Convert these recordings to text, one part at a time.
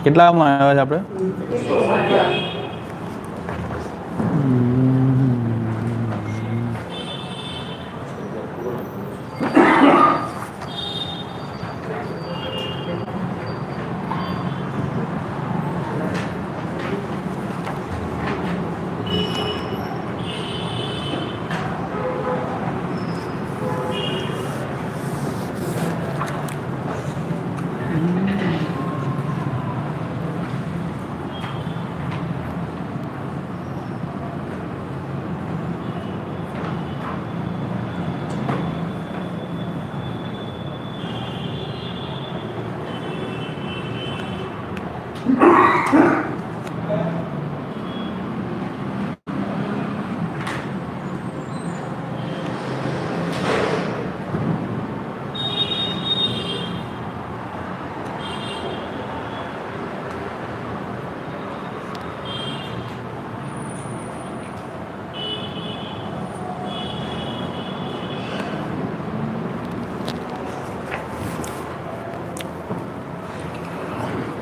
કેટલામાં આવ્યા છે આપણે?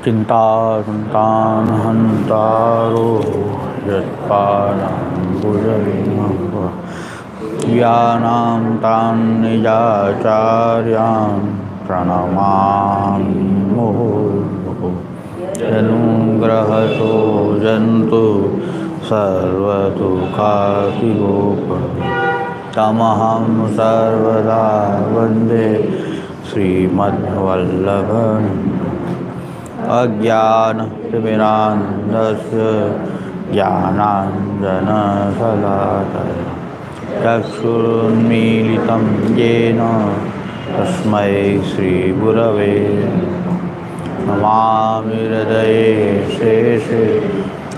चिन्ताहन्तारो यत्पादाम्बुजविमः यानां तान् निजाचार्यान् प्रणमामि मुहुर्मुहुः यनुग्रहतो जन्तु सर्वदुःखातिगोपः तमहं सर्वदा वन्दे श्रीमद्वल्लभम् अज्ञानतिमिरान्धस्य ज्ञानाञ्जनशलाकया चक्षुरुन्मीलितं येन तस्मै श्रीगुरवे नमामि हृदये शेषे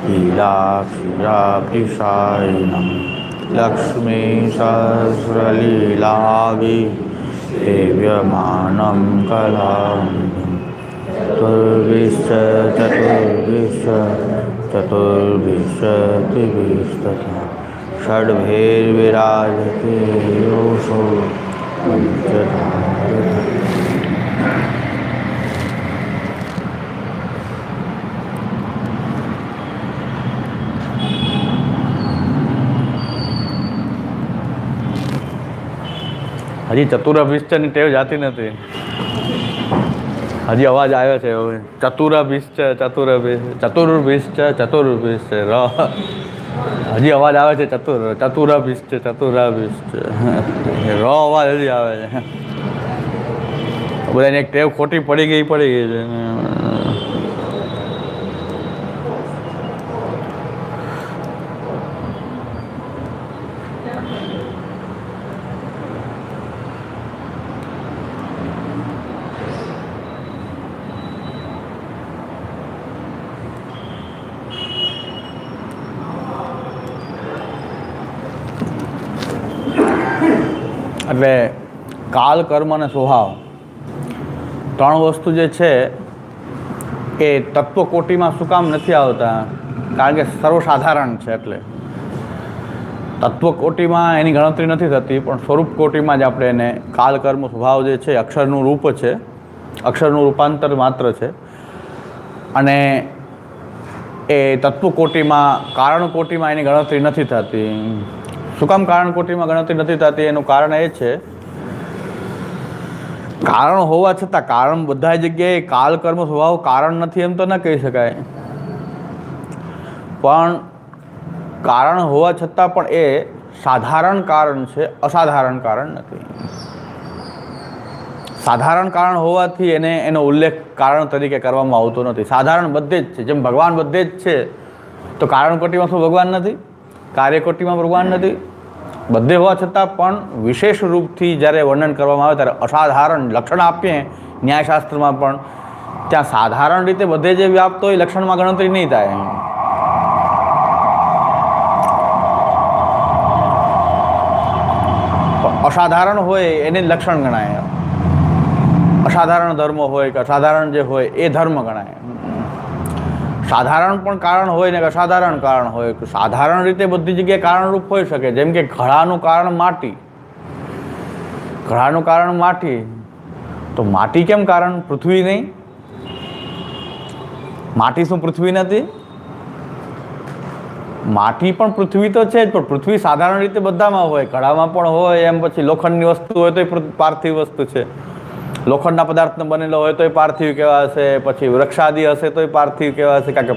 लीलाक्षिरापिशायिनं लक्ष्मीसहस्रलीलाभिसेव्यमानं कलानिधिं चतुर्भिश्च षड्भिर्विराजते योषो હજી ચતુરાભિષ્ટની ટેવ જાતી નથી. હજી અવાજ આવ્યો છે ચતુરાભિષ્ટ ચતુર્ભિષ્ટ હજી અવાજ આવે છે ચતુરાભિષ્ટ અવાજ હજી આવે છે. બધાને એક ટેવ ખોટી પડી ગઈ છે. એટલે કાલ, કર્મ અને સ્વભાવ ત્રણ વસ્તુ જે છે એ તત્વકોટીમાં શું કામ નથી આવતા? કારણ કે સર્વસાધારણ છે. એટલે તત્વકોટીમાં એની ગણતરી નથી થતી, પણ સ્વરૂપ કોટીમાં જ આપણે એને કાલ, કર્મ, સ્વભાવ જે છે અક્ષરનું રૂપ છે, અક્ષરનું રૂપાંતર માત્ર છે. અને એ તત્વકોટીમાં, કારણ કોટીમાં એની ગણતરી નથી થતી. શું કામ કારણ કોટીમાં ગણતરી નથી થતી? એનું કારણ એ છે, કારણ હોવા છતાં, કારણ બધા જગ્યાએ કાલ, કર્મ, સ્વભાવ કારણ નથી એમ તો ન કહી શકાય, પણ કારણ હોવા છતાં પણ એ સાધારણ કારણ છે, અસાધારણ કારણ નથી. સાધારણ કારણ હોવાથી એનો ઉલ્લેખ કારણ તરીકે કરવામાં આવતો નથી. સાધારણ બધે જ છે. જેમ ભગવાન બધે જ છે, તો કારણ કોટીમાં શું ભગવાન નથી? કાર્યકોટીમાં ભગવાન નથી? બધે હોવા છતાં પણ વિશેષ રૂપથી જ્યારે વર્ણન કરવામાં આવે ત્યારે અસાધારણ લક્ષણ આપીએ ન્યાયશાસ્ત્રમાં, પણ ત્યાં સાધારણ રીતે બધે જે વ્યાપ્ત હોય લક્ષણમાં ગણતરી નહીં થાય. અસાધારણ હોય એને લક્ષણ ગણાય. અસાધારણ ધર્મ હોય કે અસાધારણ જે હોય એ ધર્મ ગણાય. સાધારણ પણ કારણ હોય ને અસાધારણ કારણ હોય. સાધારણ રીતે બધી જગ્યાએ કારણરૂપ હોઈ શકે. જેમ કે ઘડાનું કારણ માટી, ઘડાનું કારણ માટી, તો માટી કેમ કારણ? પૃથ્વી નહીં? માટી શું પૃથ્વી નથી? માટી પણ પૃથ્વી તો છે જ, પણ પૃથ્વી સાધારણ રીતે બધામાં હોય, ઘડામાં પણ હોય, એમ પછી લોખંડની વસ્તુ હોય તો એ પાર્થિવ વસ્તુ છે, લોખંડના પદાર્થનો બનેલો હોય તો એ પાર્થિવ કહેવાશે, પછી વૃક્ષાદિ હશે તો એ પાર્થિવ કહેવાશે, કારણ કે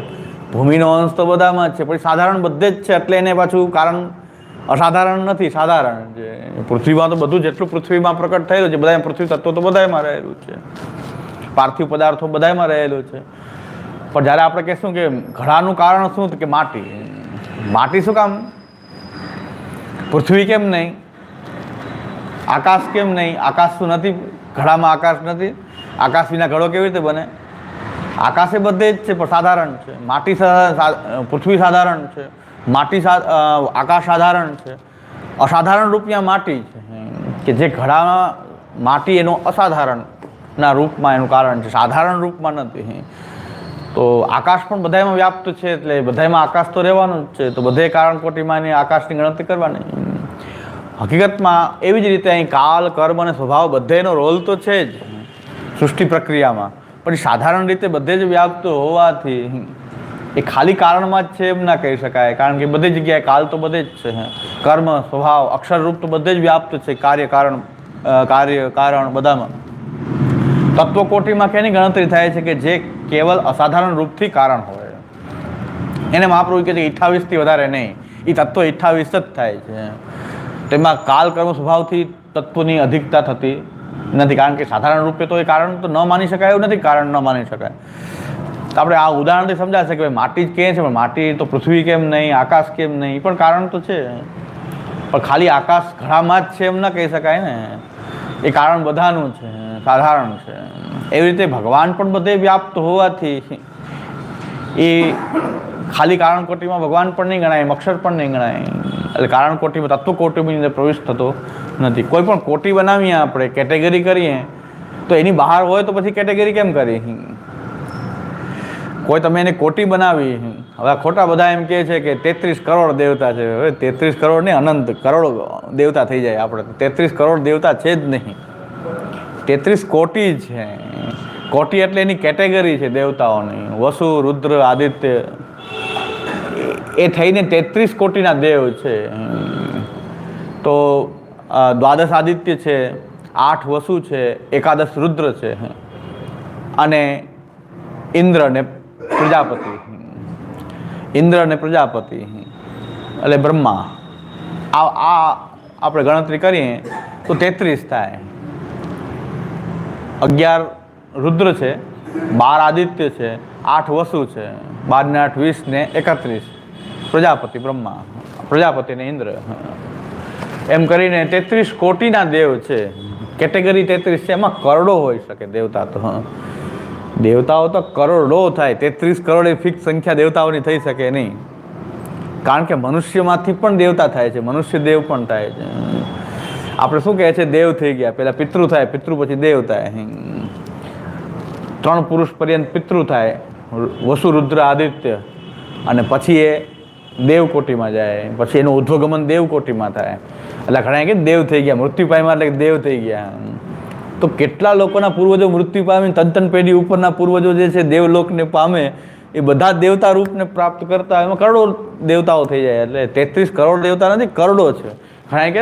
ભૂમિનો અંશ તો બધામાં જ છે, પછી સાધારણ બધે જ છે, એટલે એને પાછું કારણ અસાધારણ નથી, સાધારણ છે. પૃથ્વીમાં તો બધું જેટલું પૃથ્વીમાં પ્રકટ થયેલું છે, બધા પૃથ્વી તત્વો તો બધામાં રહેલું છે, પાર્થિવ પદાર્થો બધામાં રહેલું છે. પણ જ્યારે આપણે કહેશું કે ઘડાનું કારણ શું, કે માટી. માટી શું કામ? પૃથ્વી કેમ નહીં? આકાશ કેમ નહીં? આકાશ શું નથી? ઘડામાં આકાશ નથી? આકાશ વિના ઘડો કેવી રીતે બને? આકાશ એ બધે જ છે, પણ સાધારણ છે. માટી પૃથ્વી સાધારણ છે, માટી આકાશ સાધારણ છે, અસાધારણ રૂપની માટી છે, કે જે ઘડામાં માટી એનો અસાધારણના રૂપમાં એનું કારણ છે, સાધારણ રૂપમાં નથી. તો આકાશ પણ બધામાં વ્યાપ્ત છે, એટલે બધામાં આકાશ તો રહેવાનું જ છે, તો બધે કારણ કોટીમાં આકાશની ગણતરી કરવાની. હકીકતમાં એવી જ રીતે અહીં કાલ, કર્મ અને સ્વભાવ બધેનો રોલ તો છે જ સૃષ્ટિ પ્રક્રિયામાં, પણ સાધારણ રીતે બધે જ વ્યાપ્ત હોવાથી એ ખાલી કારણમાં જ છે એમ ના કહી શકાય, કારણ કે બધી જગ્યાએ કાલ તો બધે જ છે, કર્મ સ્વભાવ અક્ષરરૂપ તો બધે જ વ્યાપ્ત છે, કાર્ય કારણ બધામાં. તત્વકોટીમાં કેની ગણતરી થાય છે કે જે કેવલ અસાધારણ રૂપથી કારણ હોય, એને મહાપ્રભુ કહે છે 28થી વધારે નહીં, એ તત્વ 28 જ થાય છે. તેમાં કાલ કર્મ સ્વભાવથી તત્વની અધિકતા થતી નથી, કારણ કે સાધારણ રૂપે તો એ કારણ તો ન માની શકાય એવું નથી, કારણ ન માની શકાય. તો આપણે આ ઉદાહરણથી સમજાશે કે ભાઈ માટી જ કહે છે, પણ માટી તો પૃથ્વી કેમ નહીં, આકાશ કેમ નહીં, પણ કારણ તો છે. પણ ખાલી આકાશ ઘડામાં જ છે એમ ન કહી શકાય ને, એ કારણ બધાનું છે, સાધારણ છે. એવી રીતે ભગવાન પણ બધે વ્યાપ્ત હોવાથી એ ખાલી કારણ કોટીમાં ભગવાન પણ નહીં ગણાય, અક્ષર પણ નહીં ગણાય, એટલે કારણ કોટીમાં તત્વ કોટીની અંદર પ્રવેશ થતો નથી. કોઈ પણ કોટી બનાવીએ આપણે, કેટેગરી કરીએ, તો એની બહાર હોય તો પછી કેટેગરી કેમ કરી? કોઈ તમે એને કોટી બનાવી, હવે ખોટા બધા એમ કહે છે કે 33 કરોડ દેવતા છે. હવે 33 કરોડ નહીં, અનંત કરોડ દેવતા થઈ જાય. આપણે 33 કરોડ દેવતા છે જ નહીં, 33 કોટી છે. કોટી એટલે એની કેટેગરી છે દેવતાઓની, વસુ, રુદ્ર, આદિત્ય, એ થઈને 33 કોટીના દેવ છે. તો દ્વાદશ આદિત્ય છે, 8 વસુ છે, 11 રુદ્ર છે, અને ઇન્દ્ર ને પ્રજાપતિ, ઇન્દ્ર ને પ્રજાપતિ એટલે બ્રહ્મા. આ આપણે ગણતરી કરીએ તો 33 થાય. 11 રુદ્ર છે, 12 આદિત્ય છે, 8 વસુ છે, 12 ને 8 20 ને 31 પ્રજાપતિ બ્રહ્મા, પ્રજાપતિ ને ઇન્દ્ર, એમ કરીને 33 કોટીના દેવ છે. કેટેગરી 33 છે, એમાં કરોડો હોઈ શકે દેવતા. તો દેવતાઓ તો કરોડો થાય, 33 કરોડ એ ફિક્સ સંખ્યા દેવતાઓની થઈ શકે નહીં, કારણ કે મનુષ્યમાંથી પણ દેવતા થાય છે, મનુષ્ય દેવ પણ થાય છે. આપણે શું કહે છે, દેવ થઈ ગયા, પહેલાં પિતૃ થાય, પિતૃ પછી દેવ થાય, 3 પુરુષ પર્યંત પિતૃ થાય, વસુ, રુદ્ર, આદિત્ય, અને પછી એ દેવકોટીમાં જાય, પછી એનું ઉદ્વગમન દેવકોટીમાં થાય. એટલે ઘણા કે દેવ થઈ ગયા, મૃત્યુ પામ્યા એટલે દેવ થઈ ગયા. તો કેટલા લોકોના પૂર્વજો મૃત્યુ પામીને તન પેઢી ઉપરના પૂર્વજો જે છે દેવલોકને પામે, એ બધા દેવતા રૂપને પ્રાપ્ત કરતા, એમાં કરોડો દેવતાઓ થઈ જાય. એટલે 33 કરોડ દેવતા નથી, કરોડો છે. ઘણા કે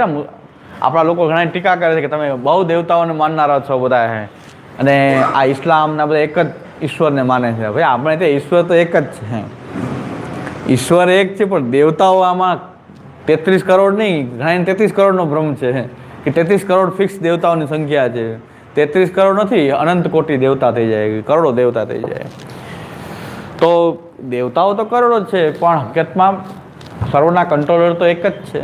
આપણા લોકો ઘણા ટીકા કરે છે કે તમે બહુ દેવતાઓને માનનારા છો બધા, અને આ ઇસ્લામના બધા એક જ ઈશ્વરને માને છે. ભાઈ આપણે ત્યાં ઈશ્વર તો એક જ છે, ઈશ્વર એક છે, પણ દેવતાઓ આમાં 33 કરોડ નહીં, ઘણા 33 કરોડનો ભ્રમ છે કે 33 કરોડ ફિક્સ દેવતાઓની સંખ્યા છે. 33 કરોડ નથી, અનંત કોટી દેવતા થઈ જાય, કરોડો દેવતા થઈ જાય. તો દેવતાઓ તો કરોડો છે, પણ હકીકતમાં સર્વના કંટ્રોલર તો એક જ છે.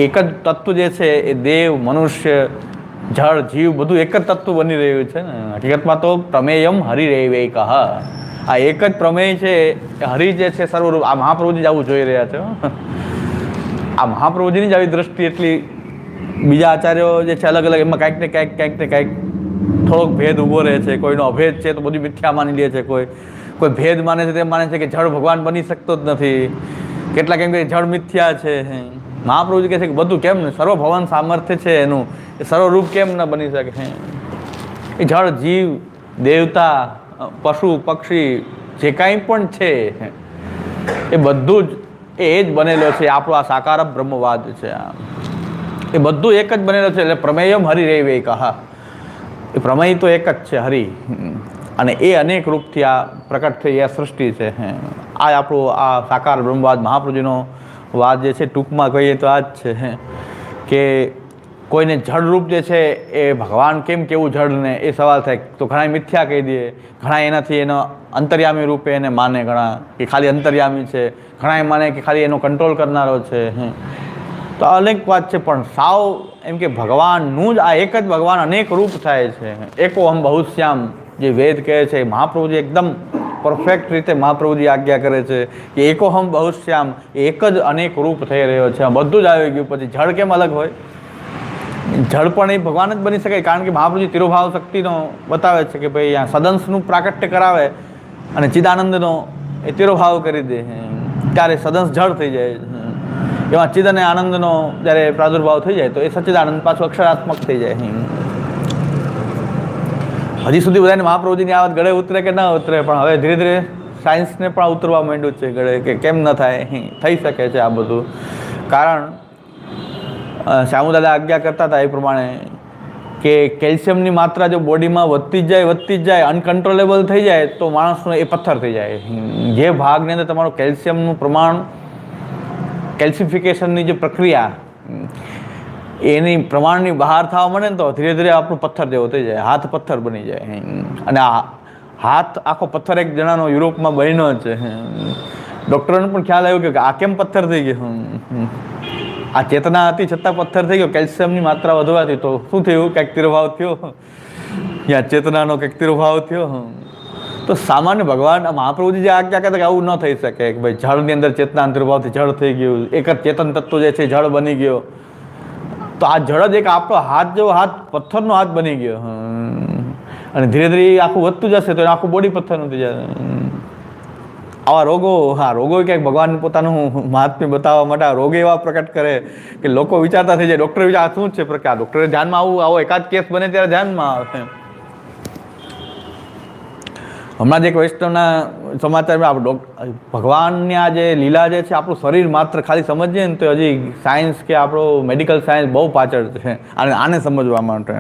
એક જ તત્વ જે છે એ દેવ, મનુષ્ય, જળ, જીવ બધું એક જ તત્વ બની રહ્યું છે ને. હકીકતમાં તો પ્રમેયમ હરિરેવૈકઃ, આ એક જ પ્રમેય છે. હરિ જે છે સર્વરૂપ, આ મહાપ્રભુજી જ આવું જોઈ રહ્યા છે. આ મહાપ્રભુજીની જ આવી દ્રષ્ટિ એટલી, બીજા આચાર્યો જે છે અલગ અલગ, એમાં કાંઈક ને કાંઈક થોડોક ભેદ ઊભો રહે છે. કોઈનો અભેદ છે તો બધું મિથ્યા માની લે છે, કોઈ ભેદ માને છે તે માને છે કે જળ ભગવાન બની શકતો જ નથી, કેટલાક એમ કે જળ મિથ્યા છે. મહાપ્રભુજી કહે છે કે બધું કેમ ને, સર્વભવન સામર્થ્ય છે એનું, એ સર્વરૂપ કેમ ન બની શકે? એ જળ, જીવ, દેવતા, પશુ, પક્ષી, જે કાંઈ પણ છે એ બધું જ એ જ બનેલો છે. આપણો આ સાકાર બ્રહ્મવાદ છે, એ બધું એક જ બનેલો છે. એટલે પ્રમેયમ હરિરેવ કહા, એ પ્રમેય તો એક જ છે, હરિ, અને એ અનેક રૂપથી આ પ્રકટ થઈ આ સૃષ્ટિ છે. આ આપણું આ સાકાર બ્રહ્મવાદ મહાપ્રભુજીનો વાદ જે છે, ટૂંકમાં કહીએ તો આ જ છે કે કોઈને જળ રૂપ જે છે એ ભગવાન કેમ કેવું જળને એ સવાલ થાય તો ઘણા મિથ્યા કહી દે, ઘણા એનાથી એનો અંતર્યામી રૂપે એને માને, ઘણા કે ખાલી અંતર્યામી છે, ઘણા એ માને કે ખાલી એનો કંટ્રોલ કરનારો છે. તો અનેક વાત છે, પણ સાવ એમ કે ભગવાનનું જ આ એક જ ભગવાન અનેક રૂપ થાય છે. એકો અહમ બહુશ્યામ જે વેદ કહે છે, મહાપ્રભુજી એકદમ પરફેક્ટ રીતે મહાપ્રભુજી આજ્ઞા કરે છે કે એકોહમ બહુશ્યામ, એક જ અનેક રૂપ થઈ રહ્યો છે. બધું જ આવી ગયું, પછી જળ કેમ અલગ હોય? જળ પણ એ ભગવાન જ બની શકે, કારણ કે મહાપ્રભુજી તિરુભાવ શક્તિનો બતાવે છે કે ભાઈ આ સદંશનું પ્રાકટ્ય કરાવે અને ચિદાનંદનો એ તિરુભાવ કરી દે, ત્યારે સદંશ જળ થઈ જાય. એમાં ચિદ અને આનંદનો જ્યારે પ્રાદુર્ભાવ થઈ જાય તો એ સચ્ચિદાનંદ પાછું અક્ષરાત્મક થઈ જાય. હજી સુધી બધાને મહાપ્રભુજીની આ વાત ગળે ઉતરે કે ન ઉતરે, પણ હવે ધીરે ધીરે સાયન્સને પણ ઉતરવા માંડ્યું છે ગળે કે કેમ ન થાય, થઈ શકે છે આ બધું. કારણ શ્યામુદાદા આજ્ઞા કરતા હતા એ પ્રમાણે કે કેલ્શિયમની માત્રા જો બોડીમાં વધતી જ જાય અનકન્ટ્રોલેબલ થઈ જાય તો માણસનો એ પથ્થર થઈ જાય. જે ભાગની અંદર તમારું કેલ્શિયમનું પ્રમાણ, કેલ્સિફિકેશનની જે પ્રક્રિયા એની પ્રમાણની બહાર થવા મળે ને તો ધીરે ધીરે આપણું પથ્થર જેવો થઈ જાય, હાથ પથ્થર બની જાય. અને આ હાથ આખો પથ્થર એક જણાનો યુરોપમાં બન્યો છે. ડૉક્ટરોને પણ ખ્યાલ આવ્યો કે આ કેમ પથ્થર થઈ ગયો, આ ચેતના હતી છતાં પથ્થર થઈ ગયો કેલ્શિયમની માત્રા વધવાથી. તો શું થયું? કંઈક તિરુભાવ થયો, યા ચેતનાનો કંઈક તિરુભાવ થયો. તો સામાન્ય ભગવાન મહાપ્રભુજી જે આજ્ઞા કહેતા કે આવું ન થઈ શકે કે ભાઈ જળની અંદર ચેતના તિરુભાવથી જળ થઈ ગયું, એક જ ચેતન તત્વ જે છે જળ બની ગયો. તો આ જળ જ એક આપણો હાથ જેવો હાથ પથ્થરનો હાથ બની ગયો, અને ધીરે ધીરે આખું વધતું જશે તો આખું બોડી પથ્થરનું થઈ જશે. આવા રોગો, હા રોગો ક્યાંક ભગવાન પોતાનું મહાત્મ્ય બતાવવા માટે આ રોગ એવા પ્રકટ કરે કે લોકો વિચારતા થઈ જાય, ડૉક્ટર વિચાર શું છે પ્રકાર, ડૉક્ટરે ધ્યાનમાં આવો એકાદ કેસ બને ત્યારે ધ્યાનમાં આવે. હમણાં જ એક વૈષ્ણવના સમાચારમાં ભગવાનની આ જે લીલા જે છે, આપણું શરીર માત્ર ખાલી સમજીએ ને તો હજી સાયન્સ કે આપણો મેડિકલ સાયન્સ બહુ પાછળ છે આને સમજવા માટે,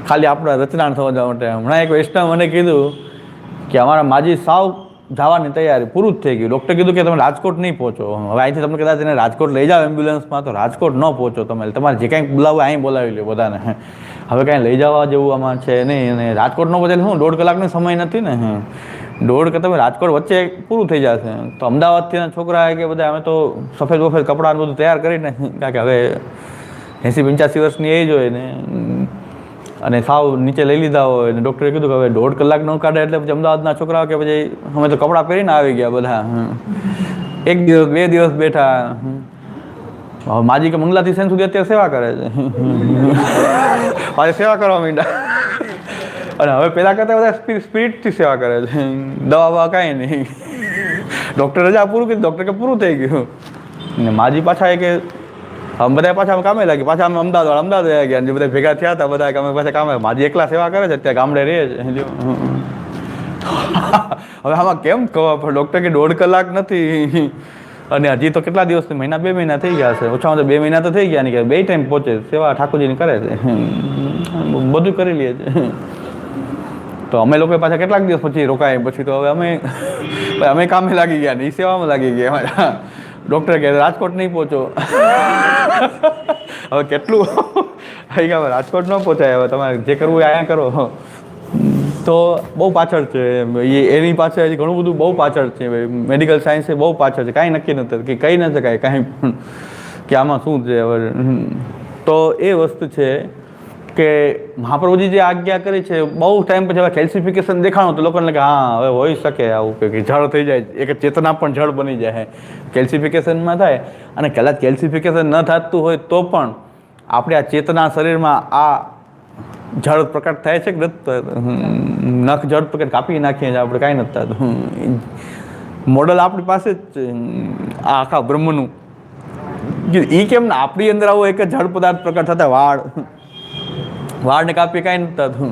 ખાલી આપણા રચનાને સમજવા માટે. હમણાં એક વૈષ્ણવ મને કીધું કે અમારા માજી સાવ જવાની તૈયારી પૂરું જ થઈ ગયું. ડૉક્ટરે કીધું કે તમે રાજકોટ નહીં પહોંચો, હવે અહીંથી તમને કદાચ એને રાજકોટ લઈ જાઓ એમ્બ્યુલન્સમાં તો રાજકોટ ન પહોંચો તમે, તમારે જે કાંઈક બોલાવો અહીં બોલાવી લો બધાને. હવે કાંઈ લઈ જવા જેવું આમાં છે નહીં, અને રાજકોટ ન પહોંચે શું 1.5 કલાકનો સમય નથી ને, 1.5 તમે રાજકોટ વચ્ચે પૂરું થઈ જશે. તો અમદાવાદથી છોકરા કે બધા અમે તો સફેદ વફેદ કપડાં બધું તૈયાર કરીને, કારણ કે હવે 80-85 વર્ષની એજ હોય ને, અને સાવ નીચે લઈ લીધા હોય, ને ડૉક્ટરે કીધું કે હવે 1.5 કલાક ન કાઢે એટલે પછી અમદાવાદના છોકરાઓ કે પછી અમે તો કપડાં પહેરીને આવી ગયા બધા, 1 દિવસ 2 દિવસ બેઠા. હવે માજી કે મંગલાથી સેન સુધી અત્યારે સેવા કરે છે, પાછી સેવા કરવા માંડ્યા. અને હવે પહેલાં કરતાં બધા સ્પિરિટથી સેવા કરે છે, દવા બવા કાંઈ નહીં. ડૉક્ટર રજા પૂરું કીધું, ડૉક્ટર કે પૂરું થઈ ગયું. ને માજી પાછા એ કે અમે બધા પાછા અમે કામે લાગી, પાછા અમે અમદાવાદ આવી ગયા, જે બધા ભેગા થયા હતા બધા અમે પાછા કામે. માજી એકલા સેવા કરે છે અત્યારે, ગામડે રહે છે. હવે આમાં કેમ ખબર પડે? ડૉક્ટર કે 1.5 કલાક નથી, અને હજી તો કેટલા દિવસ, મહિના 2 મહિના થઈ ગયા છે, ઓછામાં તો 2 મહિના તો થઈ ગયા ને, કે 2 ટાઈમ પહોંચે સેવા ઠાકોરજીની કરે છે, બધું કરી લે છે. તો અમે લોકો પાછા કેટલાક દિવસ પછી રોકાય, પછી તો હવે અમે કામે લાગી ગયા ને એ સેવામાં લાગી ગયા. ડૉક્ટર કહે રાજકોટ નહીં પહોંચો. હવે કેટલું રાજકોટ ન પહોંચાય, હવે તમારે જે કરવું હોય અહીંયા કરો. તો બહુ પાછળ છે એની પાછળ, હજી ઘણું બધું બહુ પાછળ છે. મેડિકલ સાયન્સ એ બહુ પાછળ છે, કાંઈ નક્કી નથી કે કહી ન શકાય કાંઈ પણ કે આમાં શું છે. હવે તો એ વસ્તુ છે કે મહાપ્રભુજી જે આજ્ઞા કરી છે, બહુ ટાઈમ પછી હવે કેલ્સિફિકેશન દેખાણું તો લોકોને કે હા હવે હોઈ શકે આવું કે જળ થઈ જાય, એક ચેતના પણ જળ બની જાય કેલ્સિફિકેશનમાં થાય. અને કદાચ કેલ્સિફિકેશન ન થતું હોય તો પણ આપણે આ ચેતના શરીરમાં આ જળ પ્રકટ થાય છે કે નખ જળ પ્રકટ કાપી નાખીએ આપણે, કાંઈ નથી થતું. મોડલ આપણી પાસે જ આ આખા બ્રહ્મનું, એ કેમ ને આપણી અંદર આવો એક જ જળ પદાર્થ પ્રકટ થતા, વાળ વાળને કાપીએ કાંઈ નથી થતું.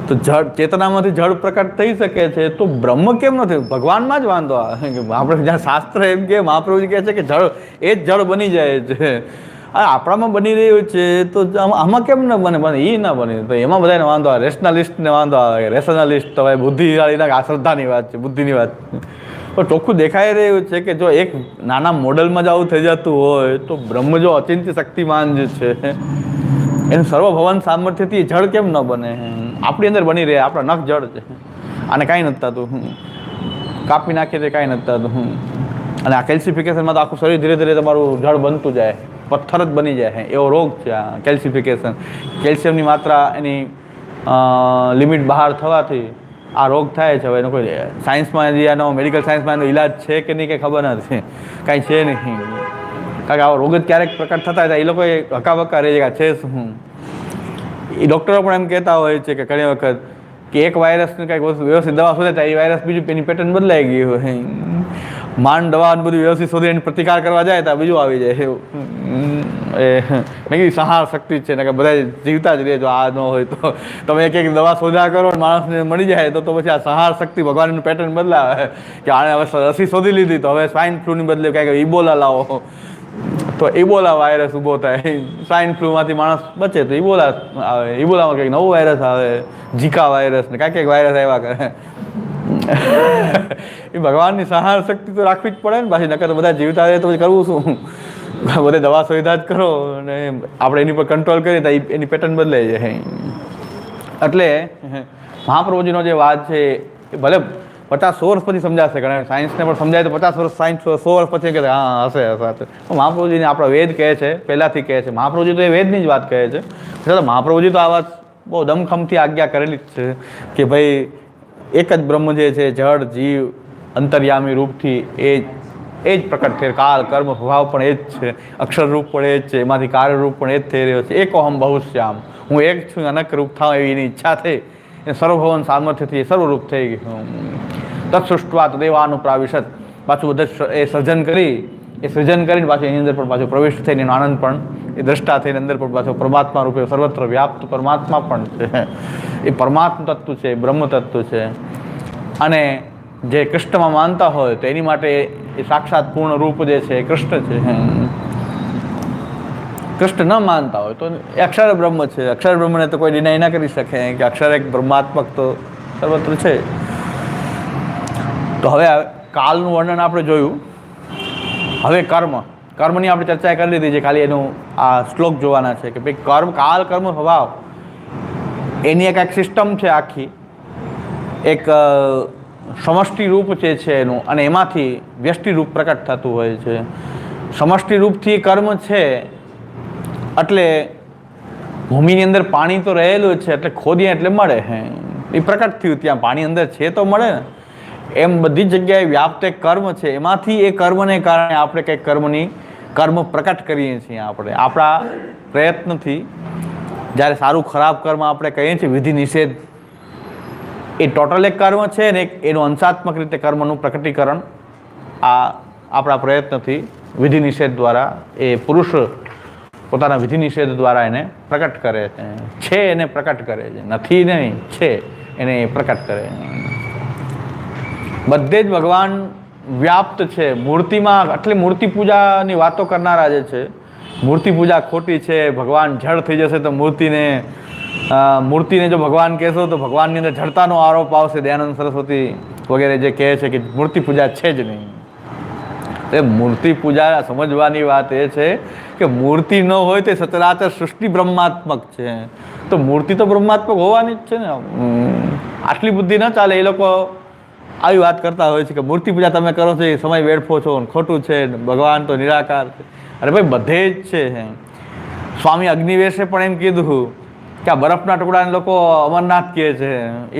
તો જળ ચેતનામાંથી જળ પ્રકટ થઈ શકે છે, તો બ્રહ્મ કેમ નથી? ભગવાનમાં જ વાંધો આવે. આપણે જ્યાં શાસ્ત્ર એમ કે મહાપ્રભુજી કહે છે કે જળ એ જ જળ બની જાય છે. આપણામાં બની રહ્યું છે તો આમાં કેમ ન બને? એ ના બને તો એમાં બધાને વાંધો આવે. રેશનલિસ્ટને વાંધો આવે. રેશનલિસ્ટ તો ભાઈ બુદ્ધિવાળીના આ શ્રદ્ધાની વાત છે, બુદ્ધિની વાત છે. પણ ચોખ્ખું દેખાઈ રહ્યું છે કે જો એક નાના મોડલમાં જ આવું થઈ જતું હોય તો બ્રહ્મ જો અચિંત્ય શક્તિમાન જે છે એનું સર્વભવન સામર્થ્યથી જળ કેમ ન બને? આપણી અંદર બની રહે. આપણા નખ જળ છે, આને કાંઈ નથી થતું. કાપી નાખીએ તો કાંઈ નથી થતું. અને આ કેલ્સિફિકેશનમાં તો આખું શરીર ધીરે ધીરે તમારું જળ બનતું જાય, પથ્થર જ બની જાય. એવો રોગ છે આ કેલ્સિફિકેશન. કેલ્શિયમની માત્રા એની લિમિટ બહાર થવાથી આ રોગ થાય છે. હવે એનો કોઈ સાયન્સમાં આનો મેડિકલ સાયન્સમાં એનો ઇલાજ છે કે નહીં કંઈ ખબર નથી, કાંઈ છે નહીં. કારણ કે આવો રોગ જ ક્યારેક પ્રકટ થતા હતા એ લોકોએ હકાબકા રહી જાય છે શું. એ ડૉક્ટરો પણ એમ કહેતા હોય છે કે ઘણી વખત કે એક વાયરસની કાંઈક વ્યવસ્થિત દવા શોધે તો એ વાયરસ બીજું એની પેટર્ન બદલાઈ ગઈ હોય. માંડ દવા બધું વ્યવસ્થિત શોધી એની પ્રતિકાર કરવા જાય તો બીજું આવી જાય એવું. મેં કીધું સંહાર શક્તિ છે ને કે બધા જીવતા જ રહેજો. આ ન હોય તો તમે એક એક દવા શોધ્યા કરો માણસને મળી જાય તો પછી આ સંહાર શક્તિ ભગવાનનું પેટર્ન બદલાવે કે આણે હવે રસી શોધી લીધી તો હવે સ્વાઇન ફ્લૂની બદલે કાંઈક ઇબોલા લાવો તો ઇબોલા વાયરસ ઊભો થાય. સ્વાઇન ફ્લૂમાંથી માણસ બચે તો ઇબોલા આવે. ઇબોલામાં કંઈક નવો વાયરસ આવે, ઝીકા વાયરસ ને કાંઈક વાયરસ આવ્યા કરે. એ ભગવાનની સંહાર શક્તિ તો રાખવી જ પડે ને પાછી, નકર તો બધા જીવતા રહે તો પછી કરવું શું? બધે દવા સુવિધા જ કરો અને આપણે એની પર કંટ્રોલ કરીએ તો એની પેટર્ન બદલાઈ જાય. એટલે મહાપ્રભુજીનો જે વાત છે એ ભલે 50-100 વર્ષ પછી સમજાશે. ઘણા સાયન્સને પણ સમજાય તો 50 વર્ષ સાયન્સ 100 વર્ષ પછી કહે હા હશે હશે. મહાપ્રભુજીને આપણા વેદ કહે છે, પહેલાંથી કહે છે. મહાપ્રભુજી તો એ વેદની જ વાત કહે છે. છતાં મહાપ્રભુજી તો આ વાત બહુ દમખમથી આજ્ઞા કરેલી જ છે કે ભાઈ એક જ બ્રહ્મ જે છે જળ જીવ અંતર્યામી રૂપથી એ જ પ્રકટ થઈ. કાલ કર્મ ભાવ પણ એ જ છે, અક્ષર રૂપ પણ એ જ છે, એમાંથી કાર્યરૂપ પણ એ જ થઈ રહ્યો છે. એકોહમ બહુશ્યામ, હું એક છું, અનેક રૂપ થાવ એવી એની ઈચ્છા થઈ. એ સર્વભવન સામર્થ્યથી એ સર્વરૂપ થઈ ગયું. તત્સૃષ્ટવા તદેવાનું પ્રાવિશત, પાછું બધા એ સર્જન કરી, એ સર્જન કરીને પાછું એની અંદર પણ પાછું પ્રવિષ્ટ થઈને એનો આનંદ પણ એ દ્રષ્ટા થઈને અંદર પણ પાછો પરમાત્મા રૂપે સર્વત્ર વ્યાપ્ત પરમાત્મા પણ છે. એ પરમાત્મ તત્વ છે, બ્રહ્મ તત્વ છે. અને જે કૃષ્ણમાં માનતા હોય તો એની માટે એ સાક્ષાત પૂર્ણ રૂપ જે છે એ કૃષ્ણ છે. કૃષ્ણ ન માનતા હોય તો એ અક્ષર બ્રહ્મ છે. અક્ષર બ્રહ્મને તો કોઈ ડિનાય ના કરી શકે કે અક્ષર એક બ્રહ્માત્મક તો સર્વત્ર છે. તો હવે કાલનું વર્ણન આપણે જોયું. હવે કર્મની આપણે ચર્ચા કરી લીધી છે. ખાલી એનું આ શ્લોક જોવાના છે કે ભાઈ કાલ કર્મ સ્વભાવ એની એક સિસ્ટમ છે આખી, એક સમષ્ટિ રૂપ છે એનું, અને એમાંથી વ્યષ્ટિ રૂપ પ્રકટ થતું હોય છે. સમષ્ટિ રૂપથી કર્મ છે એટલે ભૂમિની અંદર પાણી તો રહેલું છે એટલે ખોદીએ એટલે મળે. એ પ્રકટ થયું, ત્યાં પાણી અંદર છે તો મળે ને. એમ બધી જગ્યાએ વ્યાપ્ત એક કર્મ છે. એમાંથી એ કર્મને કારણે આપણે કંઈક કર્મ પ્રકટ કરીએ છીએ. આપણે આપણા પ્રયત્નથી જ્યારે સારું ખરાબ કર્મ આપણે કહીએ છીએ વિધિ નિષેધ, એ ટોટલ એક કર્મ છે ને એનું અંશાત્મક રીતે કર્મનું પ્રકટીકરણ આ આપણા પ્રયત્નથી વિધિ નિષેધ દ્વારા એ પુરુષ પોતાના વિધિ નિષેધ દ્વારા એને પ્રકટ કરે છે. એને પ્રકટ કરે છે, નથી નહીં, છે એને પ્રકટ કરે. બધે જ ભગવાન વ્યાપ્ત છે. મૂર્તિમાં આટલી મૂર્તિ પૂજાની વાતો કરનારા જે છે, મૂર્તિ પૂજા ખોટી છે, ભગવાન જળ થઈ જશે તો મૂર્તિને જો ભગવાન કહેશો તો ભગવાનની અંદર જડતાનો આરોપ આવશે. દયાનંદ સરસ્વતી વગેરે જે કહે છે કે મૂર્તિ પૂજા છે જ નહીં. એ મૂર્તિ પૂજા સમજવાની વાત એ છે કે મૂર્તિ ન હોય તો સચરાચર સૃષ્ટિ બ્રહ્માત્મક છે, તો મૂર્તિ તો બ્રહ્માત્મક હોવાની જ છે ને. આટલી બુદ્ધિ ન ચાલે. એ લોકો આવી વાત કરતા હોય છે કે મૂર્તિ પૂજા તમે કરો છો એ સમય વેડફો છો, ખોટું છે, ભગવાન તો નિરાકાર છે. અરે ભાઈ બધે જ છે. સ્વામી અગ્નિવેશે પણ એમ કીધું કે આ બરફના ટુકડાને લોકો અમરનાથ કહે છે. એ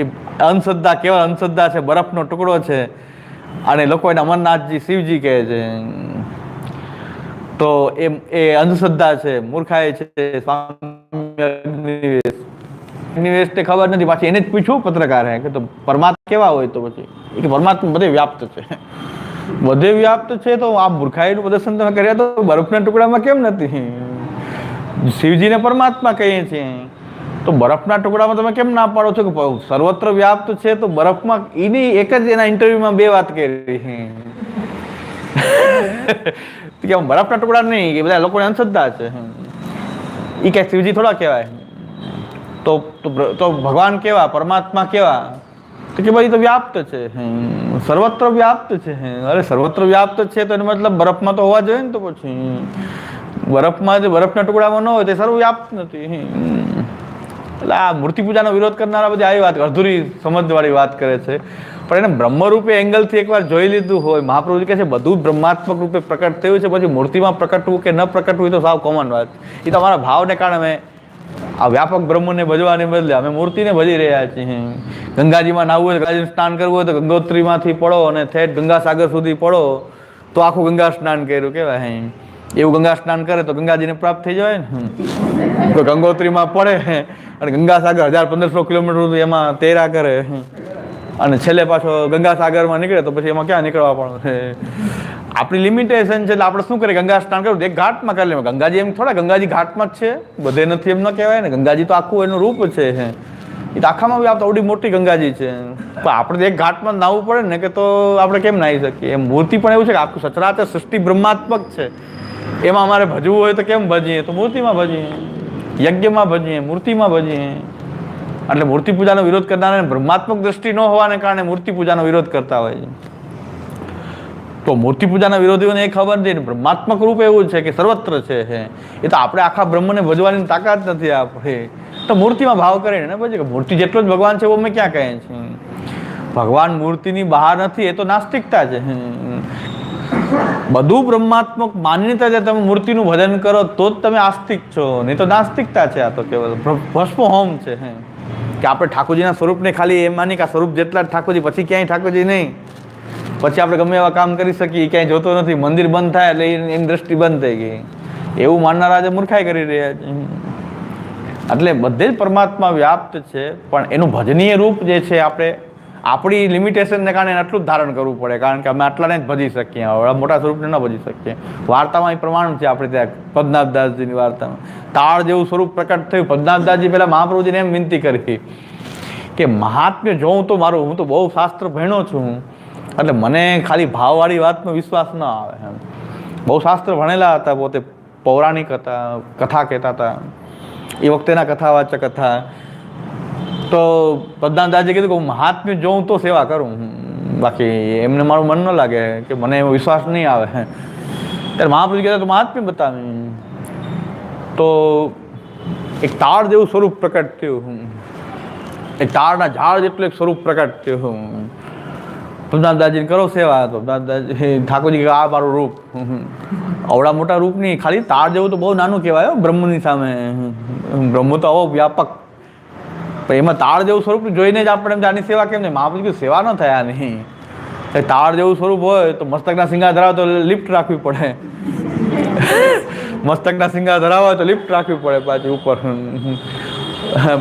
અંધશ્રદ્ધા, કેવળ અંધશ્રદ્ધા છે, બરફનો ટુકડો છે અને લોકો એને અમરનાથજી શિવજી કહે છે. તો એ અંધશ્રદ્ધા છે, મૂર્ખાઈ છે. સ્વામી અગ્નિવેશને ખબર નથી. પાછી એને જ પૂછ્યું પત્રકારે કે તો પરમાત્મા કેવા હોય તો પછી કે પરમાત્મા બધે વ્યાપ્ત છે. બધે વ્યાપ્ત છે તો આ મૂર્ખાઈનું પ્રદર્શન તમે કર્યા તો બરફના ટુકડામાં કેમ નથી? શિવજીને પરમાત્મા કહીએ છીએ તો બરફના ટુકડામાં તમે કેમ ના પાડો છો કે સર્વત્ર વ્યાપ્ત છે? તો બરફમાં એની એક જ એના ઇન્ટરવ્યુમાં બે વાત કરી કે બરફના ટુકડા નહીં, કે બધા લોકોને અંધશ્રદ્ધા છે. એ કઈ શિવજી થોડા કહેવાય. તો ભગવાન કેવા, પરમાત્મા કેવા? તો કે ભાઈ તો વ્યાપ્ત છે, સર્વત્ર વ્યાપ્ત છે. અરે સર્વત્ર વ્યાપ્ત છે તો એનો મતલબ બરફમાં તો હોવા જોઈએ ને. તો પછી બરફમાં જે બરફના ટુકડામાં ન હોય તે સર્વવ્યાપ્ત નથી. એટલે આ મૂર્તિ પૂજાનો વિરોધ કરનારા બધી આવી વાત અધૂરી સમજવાળી વાત કરે છે. પણ એને બ્રહ્મરૂપે એંગલથી એકવાર જોઈ લીધું હોય, મહાપ્રભુજી કહે છે બધું બ્રહ્માત્મક રૂપે પ્રકટ થયું છે, પછી મૂર્તિમાં પ્રકટવું કે ન પ્રકટવું એ તો સાવ કોમન વાત. એ તો અમારા ભાવને કારણે અમે આ વ્યાપક બ્રહ્મને ભજવાને બદલે અમે મૂર્તિને ભજી રહ્યા છીએ. ગંગાજીમાં નાહવું હોય, ગંગાજીનું સ્નાન કરવું હોય તો ગંગોત્રીમાંથી પડો અને ઠેઠ ગંગાસાગર સુધી પડો તો આખું ગંગા સ્નાન કર્યું કહેવાય. એવું ગંગા સ્નાન કરે તો ગંગાજીને પ્રાપ્ત થઈ જાય ને. તો ગંગોત્રીમાં પડે અને ગંગાસાગર 1500 કિલોમીટર એમાં તેરા કરે અને છેલ્લે પાછો ગંગાસાગરમાં નીકળે તો પછી એમાં ક્યાં નીકળવા પણ છે? આપણી લિમિટેશન છે. એટલે આપણે શું કરીએ? ગંગા સ્નાન કરવું એક ઘાટમાં કરી લેવું. ગંગાજી એમ થોડા ગંગાજી ઘાટમાં જ છે, બધે નથી એમ ન કહેવાય ને. ગંગાજી તો આખું એનું રૂપ છે. એ તો આખામાં બી આપણે આવડી મોટી ગંગાજી છે. તો આપણે એક ઘાટમાં નાહવું પડે ને, કે તો આપણે કેમ નાહી શકીએ? એમ મૂર્તિ પણ એવું છે કે આખું સચરાચર સૃષ્ટિ બ્રહ્માત્મક છે. એમાં અમારે ભજવું હોય તો કેમ ભજીએ? તો મૂર્તિમાં ભજીએ, યજ્ઞમાં ભજીએ, મૂર્તિમાં ભજીએ. એટલે મૂર્તિ પૂજાનો વિરોધ કરનારા બ્રહ્માત્મક દ્રષ્ટિ ન હોવાને કારણે મૂર્તિ પૂજાનો વિરોધ કરતા હોય છે. તો મૂર્તિ પૂજાના વિરોધીઓને એ ખબર નથી, બ્રહ્માત્મક રૂપ એવું છે કે સર્વત્ર છે. એ તો આપણે આખા બ્રહ્મને ભજવાની તાકાત નથી આપણે. તો મૂર્તિમાં ભાવ કરીને ને ભજે. મૂર્તિ જેટલો જ ભગવાન છે એવું અમે ક્યાં કહીએ છીએ? ભગવાન મૂર્તિની બહાર નથી, એ તો નાસ્તિકતા છે. બધું બ્રહ્માત્મક માન્યતા છે. તમે મૂર્તિનું ભજન કરો તો જ તમે આસ્તિક છો, નહીં તો નાસ્તિકતા છે. આ તો કેવલ ભસ્મ હોમ છે કે આપણે ઠાકોરજીના સ્વરૂપને ખાલી એમ માની કે આ સ્વરૂપ જેટલા જ ઠાકોરજી, પછી ક્યાંય ઠાકોરજી નહીં. પછી આપણે ગમે એવા કામ કરી શકીએ, ક્યાંય જોતો નથી. મંદિર બંધ થાય એટલે એની દ્રષ્ટિ બંધ થઈ ગઈ. એવું માનનારા આજે મૂર્ખાઈ કરી રહ્યા છે. એટલે બધે જ પરમાત્મા વ્યાપ્ત છે, પણ એનું ભજનીય રૂપ જે છે આપણે આપણી લિમિટેશનને કારણે આટલું જ ધારણ કરવું પડે. કારણ કે અમે આટલાને જ ભજી શકીએ, હવે મોટા સ્વરૂપને ન ભજી શકીએ. વાર્તામાં એ પ્રમાણ છે. આપણે ત્યાં પદ્મનાભદાસજીની વાર્તામાં તાળ જેવું સ્વરૂપ પ્રકટ થયું. પદ્મનાભદાસજી પહેલાં મહાપ્રભુજીને એમ વિનંતી કરી કે મહાત્મ્ય જોઉં તો મારું, હું તો બહુ શાસ્ત્ર ભણ્યો છું, એટલે મને ખાલી ભાવવાળી વાતનો વિશ્વાસ ન આવે. બહુ શાસ્ત્ર ભણેલા હતા, પોતે પૌરાણિક હતા, કથા કહેતા હતા, એ વખતેના કથાવાચક હતા. તો પદ્મનાભદાસજી કીધું કે હું મહાત્મ્ય જોઉં તો સેવા કરું, બાકી એમને મારું મન ન લાગે, કે મને એવો વિશ્વાસ નહીં આવે. ત્યારે મહાપ્રભુ કહેતા તો મહાત્મ્ય બતાવે. તો એક તાળ જેવું સ્વરૂપ પ્રકટ થયું, એક તાળના ઝાડ જેટલું એક સ્વરૂપ પ્રકટ થયું. પદ્મનાભદાસજીને કરો સેવા. તો પદ્મનાભદાસજી ઠાકોરજી કે આ મારું રૂપ. અવડા મોટા રૂપ નહીં, ખાલી તાળ જેવું તો બહુ નાનું કહેવાય બ્રહ્મની સામે. બ્રહ્મ તો આવો વ્યાપક, પણ એમાં તાળ જેવું સ્વરૂપ જોઈને જ આપણે એમ આની સેવા કેમ નહીં? મહાપ્રભુ કીધું સેવા ન થયા નહીં. તાળ જેવું સ્વરૂપ હોય તો મસ્તકના સિંગા ધરાવે તો લિફ્ટ રાખવી પડે. મસ્તકના સિંગા ધરાવે હોય તો લિફ્ટ રાખવી પડે પાછી ઉપર.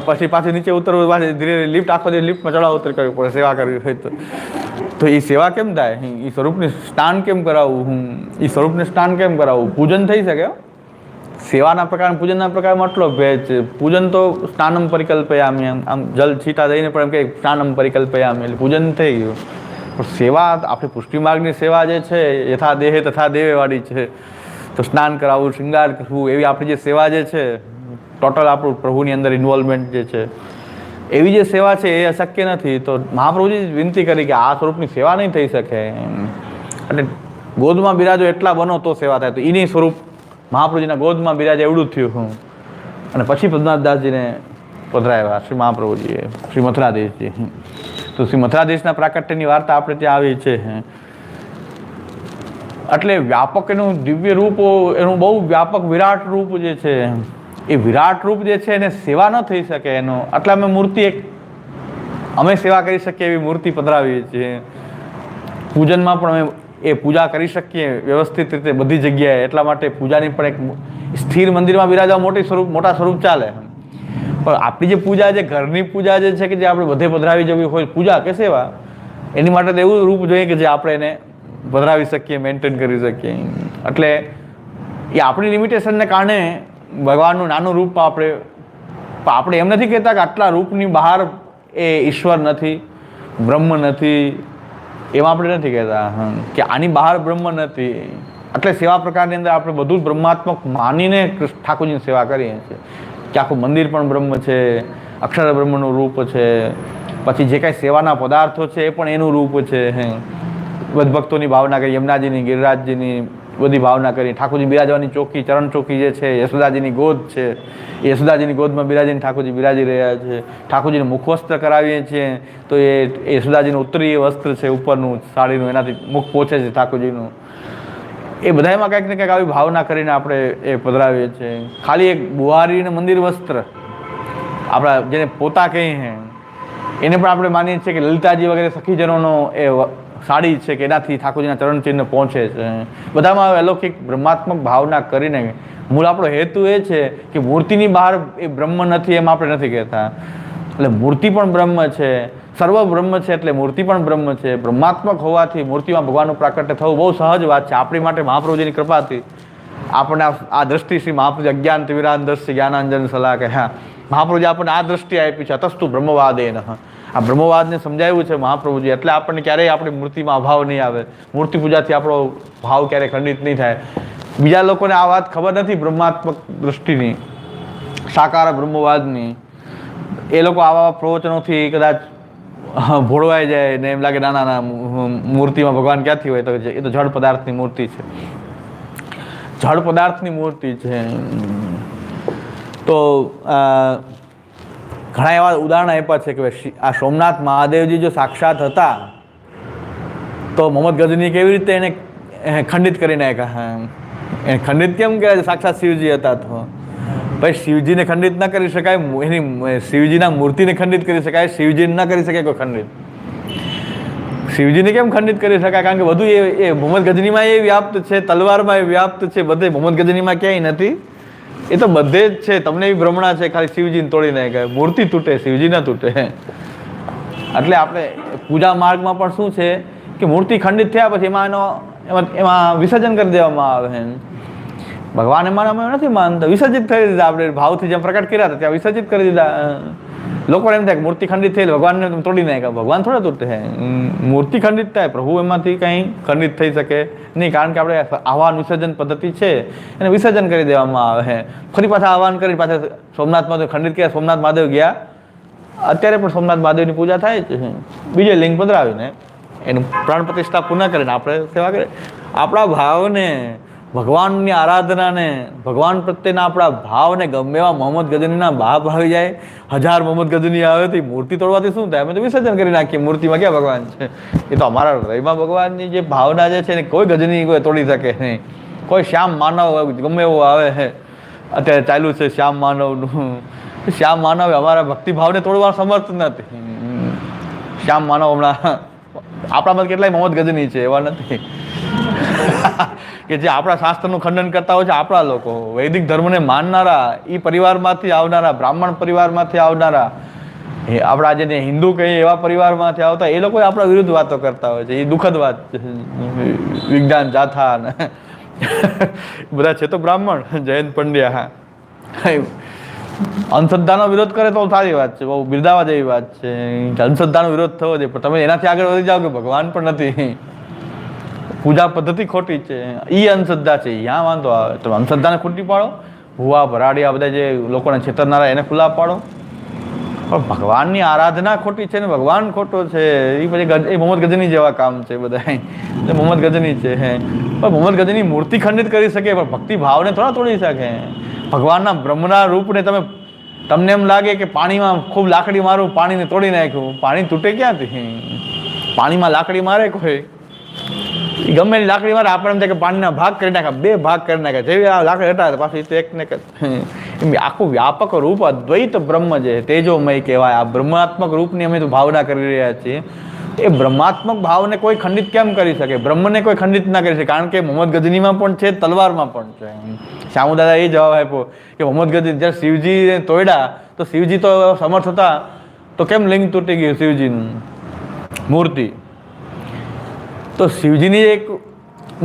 પછી પાછી નીચે ઉતરવું, પાછી ધીરે ધીરે લિફ્ટ આખો દિવસ લિફ્ટમાં ચડાવ ઉતર કરવી પડે સેવા કરવી હોય તો એ સેવા કેમ થાય? એ સ્વરૂપને સ્નાન કેમ કરાવવું? એ સ્વરૂપને સ્નાન કેમ કરાવવું? પૂજન થઈ શકે. સેવાના પ્રકાર, પૂજનના પ્રકારમાં આટલો ભેદ છે. પૂજન તો સ્નાનમ પરિકલ્પયામી, આમ જલ છીટા દઈને પણ એમ કે સ્નાનમ પરિકલ્પયામી, એટલે પૂજન થઈ ગયું. પણ સેવા, આપણી પુષ્ટિ માર્ગની સેવા જે છે યથા દેહે તથા દેવે વાળી છે. તો સ્નાન કરાવવું, શૃંગાર કરવું, એવી આપણી જે સેવા જે છે, ટોટલ આપણું પ્રભુની અંદર ઇન્વોલ્વમેન્ટ જે છે, એવી જે સેવા છે એ અશક્ય નથી. તો મહાપ્રભુજી વિનંતી કરી કે આ સ્વરૂપની સેવા નહીં થઈ શકે, એટલે ગોદમાં બિરાજો એટલા બનો તો સેવા થાય. તો એની સ્વરૂપ મહાપ્રભુજીના ગોદમાં બિરાજે એવડું જ થયું. અને પછી પદ્મનાભદાસજીને પધરાવ્યા શ્રી મહાપ્રભુજીએ, શ્રી મથુરાધીશજી. તો શ્રી મથુરાધીશના પ્રાકટ્યની વાર્તા આપણે ત્યાં આવી છે. એટલે વ્યાપક એનું દિવ્ય રૂપ, એનું બહુ વ્યાપક વિરાટ રૂપ જે છે, એ વિરાટ રૂપ જે છે એને સેવા ન થઈ શકે એનો. એટલે અમે મૂર્તિ એક અમે સેવા કરી શકીએ એવી મૂર્તિ પધરાવીએ છીએ. પૂજનમાં પણ અમે એ પૂજા કરી શકીએ વ્યવસ્થિત રીતે બધી જગ્યાએ. એટલા માટે પૂજાની પણ એક સ્થિર મંદિરમાં બિરાજવા મોટા સ્વરૂપ ચાલે. પણ આપણી જે પૂજા છે, ઘરની પૂજા જે છે, કે જે આપણે બધે પધરાવી જવી હોય પૂજા કે સેવા, એની માટે તો એવું રૂપ જોઈએ કે જે આપણે એને પધરાવી શકીએ, મેન્ટેન કરી શકીએ. એટલે એ આપણી લિમિટેશનને કારણે ભગવાનનું નાનું રૂપ આપણે પણ આપણે એમ નથી કહેતા કે આટલા રૂપની બહાર એ ઈશ્વર નથી, બ્રહ્મ નથી, એમાં આપણે નથી કહેતા કે આની બહાર બ્રહ્મ નથી. એટલે સેવા પ્રકારની અંદર આપણે બધું જ બ્રહ્માત્મક માનીને ઠાકોરજીની સેવા કરીએ છીએ કે આખું મંદિર પણ બ્રહ્મ છે, અક્ષર બ્રહ્મનું રૂપ છે, પછી જે કાંઈ સેવાના પદાર્થો છે એ પણ એનું રૂપ છે. ભક્તોની ભાવના કરી, યમુનાજીની, ગિરિરાજજીની બધી ભાવના કરી, ઠાકોરજી બિરાજવાની ચોકી, ચરણ ચોકી જે છે, યશોદાજીની ગોદ છે, એ યશોદાજીની ગોદમાં બિરાજીને ઠાકોરજી બિરાજી રહ્યા છે. ઠાકોરજીને મુખવસ્ત્ર કરાવીએ છીએ તો એ યશોદાજીનું ઉત્તરીય વસ્ત્ર છે ઉપરનું સાડીનું, એનાથી મુખ પહોંચે છે ઠાકોરજીનું. એ બધામાં કંઈક ને કંઈક આવી ભાવના કરીને આપણે એ પધરાવીએ છીએ. ખાલી એક બુહારીને મંદિર વસ્ત્ર, આપણા જેને પોતા કહીએ એને પણ આપણે માનીએ છીએ કે લલિતાજી વગેરે સખીજનોનો એ સાડી છે કે એનાથી ઠાકોરજીના ચરણ ચિહ્ન પહોંચે છે. બધામાં અલૌકિક બ્રહ્માત્મક ભાવના કરીને મૂળ આપણો હેતુ એ છે કે મૂર્તિની બહાર એ બ્રહ્મ નથી એમ આપણે નથી કહેતા. એટલે મૂર્તિ પણ બ્રહ્મ છે, સર્વ બ્રહ્મ છે એટલે મૂર્તિ પણ બ્રહ્મ છે. બ્રહ્માત્મક હોવાથી મૂર્તિમાં ભગવાનનું પ્રાકટ્ય થવું બહુ સહજ વાત છે. આપણી માટે મહાપ્રભુજીની કૃપાથી આપણને આ દ્રષ્ટિ શ્રી મહાપ્રભુજી અજ્ઞાન તિવિરાન દર્શી જ્ઞાનાંજન સલાહ કહ્યા. મહાપ્રભુજી આપણને આ દ્રષ્ટિ આપી છે, અતસ્તુ બ્રહ્મવાદેન. આ બ્રહ્મવાદને સમજાવ્યું છે મહાપ્રભુજી, એટલે આપણને ક્યારેય આપણી મૂર્તિમાં અભાવ નહીં આવે. મૂર્તિ પૂજાથી આપણો ભાવ ક્યારેય ખંડિત નહીં થાય. બીજા લોકોને આ વાત ખબર નથી બ્રહ્માત્મક દૃષ્ટિની, સાકાર બ્રહ્મવાદની. એ લોકો આવા પ્રવચનોથી કદાચ ભોળવાઈ જાય ને એમ લાગે ના ના ના મૂર્તિમાં ભગવાન ક્યાંથી હોય, તો એ તો જળ પદાર્થની મૂર્તિ છે, જળ પદાર્થની મૂર્તિ છે. તો ઘણા એવા ઉદાહરણ આપ્યા છે કે આ સોમનાથ મહાદેવજી જો સાક્ષાત હતા તો મોહમ્મદ ગજની કેવી રીતે એને ખંડિત કરી નાખ્યા. એને ખંડિત કેમ કહેવાય? સાક્ષાત શિવજી હતા. તો ભાઈ શિવજીને ખંડિત ન કરી શકાય, એની શિવજીના મૂર્તિને ખંડિત કરી શકાય, શિવજીને ન કરી શકાય કોઈ ખંડિત. શિવજીને કેમ ખંડિત કરી શકાય? કારણ કે બધું એ મોહમ્મદ ગજનીમાં એ વ્યાપ્ત છે, તલવારમાં એ વ્યાપ્ત છે, બધે મોહમ્મદ ગજનીમાં ક્યાંય નથી. એ તો બધે જ છે. તમને એવી ભ્રમણા છે ખાલી શિવજીને તોડી નાખાય, મૂર્તિ તૂટે, શિવજી ના તૂટે. એટલે આપણે પૂજા માર્ગમાં પણ શું છે કે મૂર્તિ ખંડિત થયા પછી એમાં વિસર્જન કરી દેવામાં આવે. ભગવાન એમાં અમે નથી માનતા, વિસર્જિત કરી દીધા. આપણે ભાવથી જેમ પ્રકટ કર્યા હતા ત્યાં વિસર્જિત કરી દીધા. લોકોને એમ થાય કે મૂર્તિ ખંડિત થઈ, ભગવાનને તોડી નાખ્યા. ભગવાન થોડા તૂટે, મૂર્તિ ખંડિત થાય, પ્રભુ એમાંથી કંઈ ખંડિત થઈ શકે નહીં. કારણ કે આપણે આહવાન વિસર્જન પદ્ધતિ છે એને વિસર્જન કરી દેવામાં આવે. ફરી પાછા આહવાન કરી પાછા સોમનાથમાં ખંડિત કર્યા, સોમનાથ મહાદેવ ગયા. અત્યારે પણ સોમનાથ મહાદેવની પૂજા થાય છે, બીજે લિંગ પધરાવીને એનું પ્રાણ પ્રતિષ્ઠા પુનઃ કરીને આપણે સેવા કરીએ. આપણા ભાવને, ભગવાનની આરાધનાને, ભગવાન પ્રત્યેના આપણા ભાવને ગમે એવા મોહમ્મદ ગજનીના બાપ આવી જાય, 1000 મોહમ્મદ ગજની આવે તો મૂર્તિ તોડવાથી શું થાય? અમે તો વિસર્જન કરી નાખીએ. મૂર્તિમાં ક્યાં ભગવાન છે? એ તો અમારા હૃદયમાં ભગવાનની જે ભાવના જે છે ને કોઈ ગજની કોઈ તોડી શકે નહીં. કોઈ શ્યામ માનવ ગમે એવો આવે છે, અત્યારે ચાલ્યું છે શ્યામ માનવનું, શ્યામ માનવ અમારા ભક્તિભાવને તોડવા સમર્થ નથી. શ્યામ માનવ હમણાં આપણામાં કેટલાય મોહમ્મદ ગજની છે, એવા નથી કે જે આપણા શાસ્ત્રનું ખંડન કરતા હોય છે. આપણા લોકો વૈદિક ધર્મને માનનારા, એ પરિવારમાંથી આવનારા, બ્રાહ્મણ પરિવારમાંથી આવનારા, આપણા જેને હિન્દુ કહીએ એવા પરિવારમાંથી આવતા એ લોકો આપણા વિરુદ્ધ વાતો કરતા હોય છે. એ દુઃખદ વાત છે. વિજ્ઞાન જાથા બધા છે તો બ્રાહ્મણ, જયંત પંડ્યા. અંધશ્રદ્ધાનો વિરોધ કરે તો સારી વાત છે, બહુ બિરદાવા જેવી વાત છે. અંધશ્રદ્ધાનો વિરોધ થવો જોઈએ, પણ તમે એનાથી આગળ વધી જાઓ કે ભગવાન પણ નથી, પૂજા પદ્ધતિ ખોટી છે, એ અંધશ્રદ્ધા છે, ત્યાં વાંધો આવે. તમે અંધશ્રદ્ધાને ખોટી પાડો, ભૂવા ભરાડિયા બધા જે લોકોને છેતરનારા એને ખુલ્લા પાડો. પણ ભગવાનની આરાધના ખોટી છે ને ભગવાન ખોટો છે, એ પછી એ મોહમ્મદ ગજની જેવા કામ છે બધા. એ મોહમ્મદ ગજની છે. પણ મોહમ્મદ ગજની મૂર્તિ ખંડિત કરી શકે, પણ ભક્તિ ભાવને થોડા તોડી શકે. ભગવાનના બ્રહ્મના રૂપને તમને એમ લાગે કે પાણીમાં ખૂબ લાકડી મારું, પાણીને તોડી નાખ્યું. પાણી તૂટે ક્યાંથી? પાણીમાં લાકડી મારે કોઈ, ગમે એની લાકડી મારે આપણે એમ થાય કે પાણીના ભાગ કરી નાખ્યા, 2 ભાગ કરી નાખ્યા. જેવી આ લાકડી હટાવે પાછી તો એક ને એમ આખું વ્યાપક રૂપ અદ્વૈત બ્રહ્મ છે, તેજોમય કહેવાય. આ બ્રહ્માત્મક રૂપની અમે તો ભાવના કરી રહ્યા છીએ. એ બ્રહ્માત્મક ભાવને કોઈ ખંડિત કેમ કરી શકે? બ્રહ્મને કોઈ ખંડિત ના કરી શકે, કારણ કે મોહમ્મદ ગજનીમાં પણ છે, તલવારમાં પણ છે. શ્યામુદાદા એ જવાબ આપ્યો કે મોહમ્મદ ગજની જ્યારે શિવજીને તોડ્યા તો શિવજી તો સમર્થ હતા, તો કેમ લિંગ તૂટી ગયું શિવજીનું મૂર્તિ? તો શિવજીની એક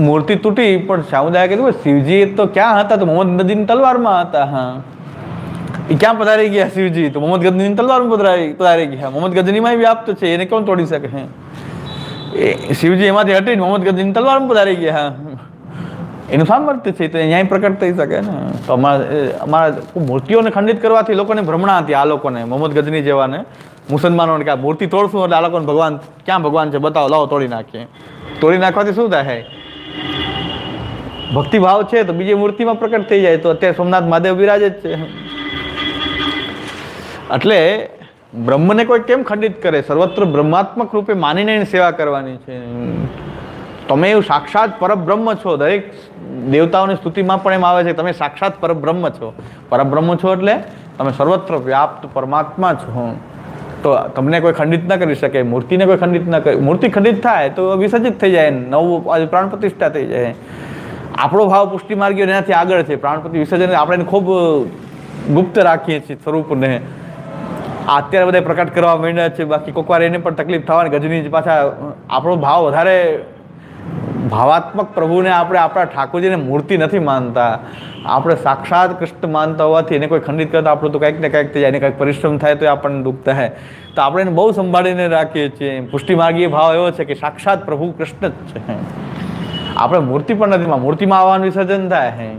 મૂર્તિ તૂટી, પણ શ્યામુદાએ કીધું શિવજી તો ક્યાં હતા? તો મોહમ્મદ ગજની તલવારમાં હતા. હા, એ ક્યાં પધારી ગયા શિવજી? તો મોહમ્મદ ગજનીની તલવારમાં પધારી ગયા. મોહમ્મદ ગજનીમાં વ્યાપ્ત છે, એને કોણ તોડી શકે? એ શિવજી એમાંથી હટીને મોહમ્મદ ગજનીની તલવારમાં પધારી ગયા. એનું સામર્થ્ય છે, તો અહીંયા પ્રકટ થઈ શકે ને. તો અમારા મૂર્તિઓને ખંડિત કરવાથી લોકોને ભ્રમણા હતી. આ લોકોને, મોહમ્મદ ગજની જેવાને, મુસલમાનોને, કે આ મૂર્તિ તોડશું એટલે આ લોકોને ભગવાન ક્યાં ભગવાન છે બતાવો, લાવો તોડી નાખીએ. તોડી નાખવાથી શું થાય? ભક્તિભાવ છે તો બીજી મૂર્તિમાં પ્રકટ થઈ જાય. તો અત્યારે સોમનાથ મહાદેવ બિરાજે જ છે. એટલે બ્રહ્મને કોઈ કેમ ખંડિત કરે? સર્વત્ર બ્રહ્માત્મક રૂપે માનીને એની સેવા કરવાની છે. તમે એવું સાક્ષાત પરબ્રહ્મ છો. દરેક દેવતાઓની સ્તુતિમાં પણ એમ આવે છે તમે સાક્ષાત પરબ્રહ્મ છો. પરબ્રહ્મ છો એટલે તમે સર્વત્ર વ્યાપ્ત પરમાત્મા છો. તો તમને કોઈ ખંડિત ના કરી શકે. મૂર્તિને કોઈ ખંડિત ના કરે. મૂર્તિ ખંડિત થાય તો વિસર્જિત થઈ જાય, નવું પ્રાણ પ્રતિષ્ઠા થઈ જાય. આપણો ભાવ પુષ્ટિ માર્ગીઓ એનાથી આગળ છે. પ્રાણપતિ વિસર્જન આપણે એને ખૂબ ગુપ્ત રાખીએ છીએ સ્વરૂપને. અત્યારે બધા પ્રકટ કરવા માંડ્યા છે. બાકી કોઈક વાર એને પણ તકલીફ થવાની. ગજની પાછા આપણો ભાવ વધારે ભાવાત્મક પ્રભુને આપણે આપણા ઠાકોરજીને મૂર્તિ નથી માનતા. આપણે સાક્ષાત કૃષ્ણ માનતા હોવાથી એને કોઈ ખંડિત કરતા આપણું તો કંઈક ને કંઈક થઈ જાય. એને કંઈક પરિશ્રમ થાય તો આપણને દુઃખ થાય. તો આપણે એને બહુ સંભાળીને રાખીએ છીએ. પુષ્ટિ માર્ગીય ભાવ એવો છે કે સાક્ષાત પ્રભુ કૃષ્ણ જ છે. આપણે મૂર્તિ પણ નથી. મૂર્તિમાં આવવાનું વિસર્જન થાય.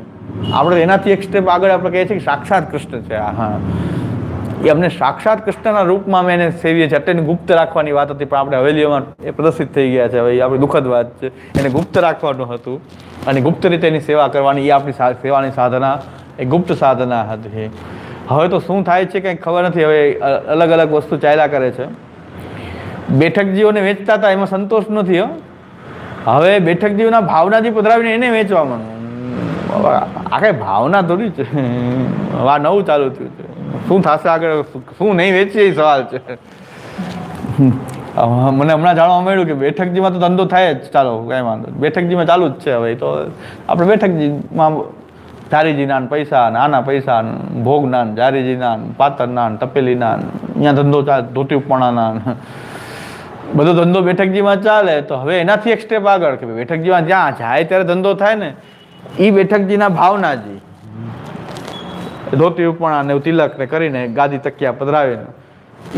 આપણે એનાથી એક સ્ટેપ આગળ આપણે કહીએ છીએ કે સાક્ષાત કૃષ્ણ છે. હા, એ અમને સાક્ષાત કૃષ્ણના રૂપમાં અમે એને સેવીએ છીએ. અત્યારની ગુપ્ત રાખવાની વાત હતી પણ આપણે હવેલીઓમાં એ પ્રદર્શિત થઈ ગયા છે. હવે આપણી દુઃખદ વાત છે. એને ગુપ્ત રાખવાનું હતું અને ગુપ્ત રીતે એની સેવા કરવાની. એ આપણી સેવાની સાધના, એ ગુપ્ત સાધના હતી. હવે તો શું થાય છે કંઈ ખબર નથી. હવે અલગ અલગ વસ્તુ ચાલ્યા કરે છે. બેઠકજીઓને વેચતા હતા એમાં સંતોષ નથી. હવે બેઠકજીઓના ભાવનાજી પધરાવીને એને વેચવા માંડવું. આખે ભાવના થોડી છે. હવે આ નવું ચાલુ થયું છે. શું થશે આગળ, શું નહીં વેચીએ એ સવાલ છે. મને હમણાં જાણવા મળ્યું કે બેઠકજીમાં તો ધંધો થાય જ. ચાલો કાંઈ વાંધો, બેઠકજીમાં ચાલુ જ છે. હવે તો આપણે બેઠકજીમાં જારીજી નાન પૈસા, નાના પૈસા, ભોગ નાન, જારીજી નાન, પાતર નાન, તપેલી નાન, અહીંયા ધંધો ચાલે, ધોતી ઉપણા નાન, બધો ધંધો બેઠકજીમાં ચાલે. તો હવે એનાથી એક સ્ટેપ આગળ કે બેઠકજીમાં જ્યાં જાય ત્યારે ધંધો થાય ને, એ બેઠકજીના ભાવનાજી ધોતી ઉપણા ને તિલક ને કરીને ગાદી તકિયા પધરાવીને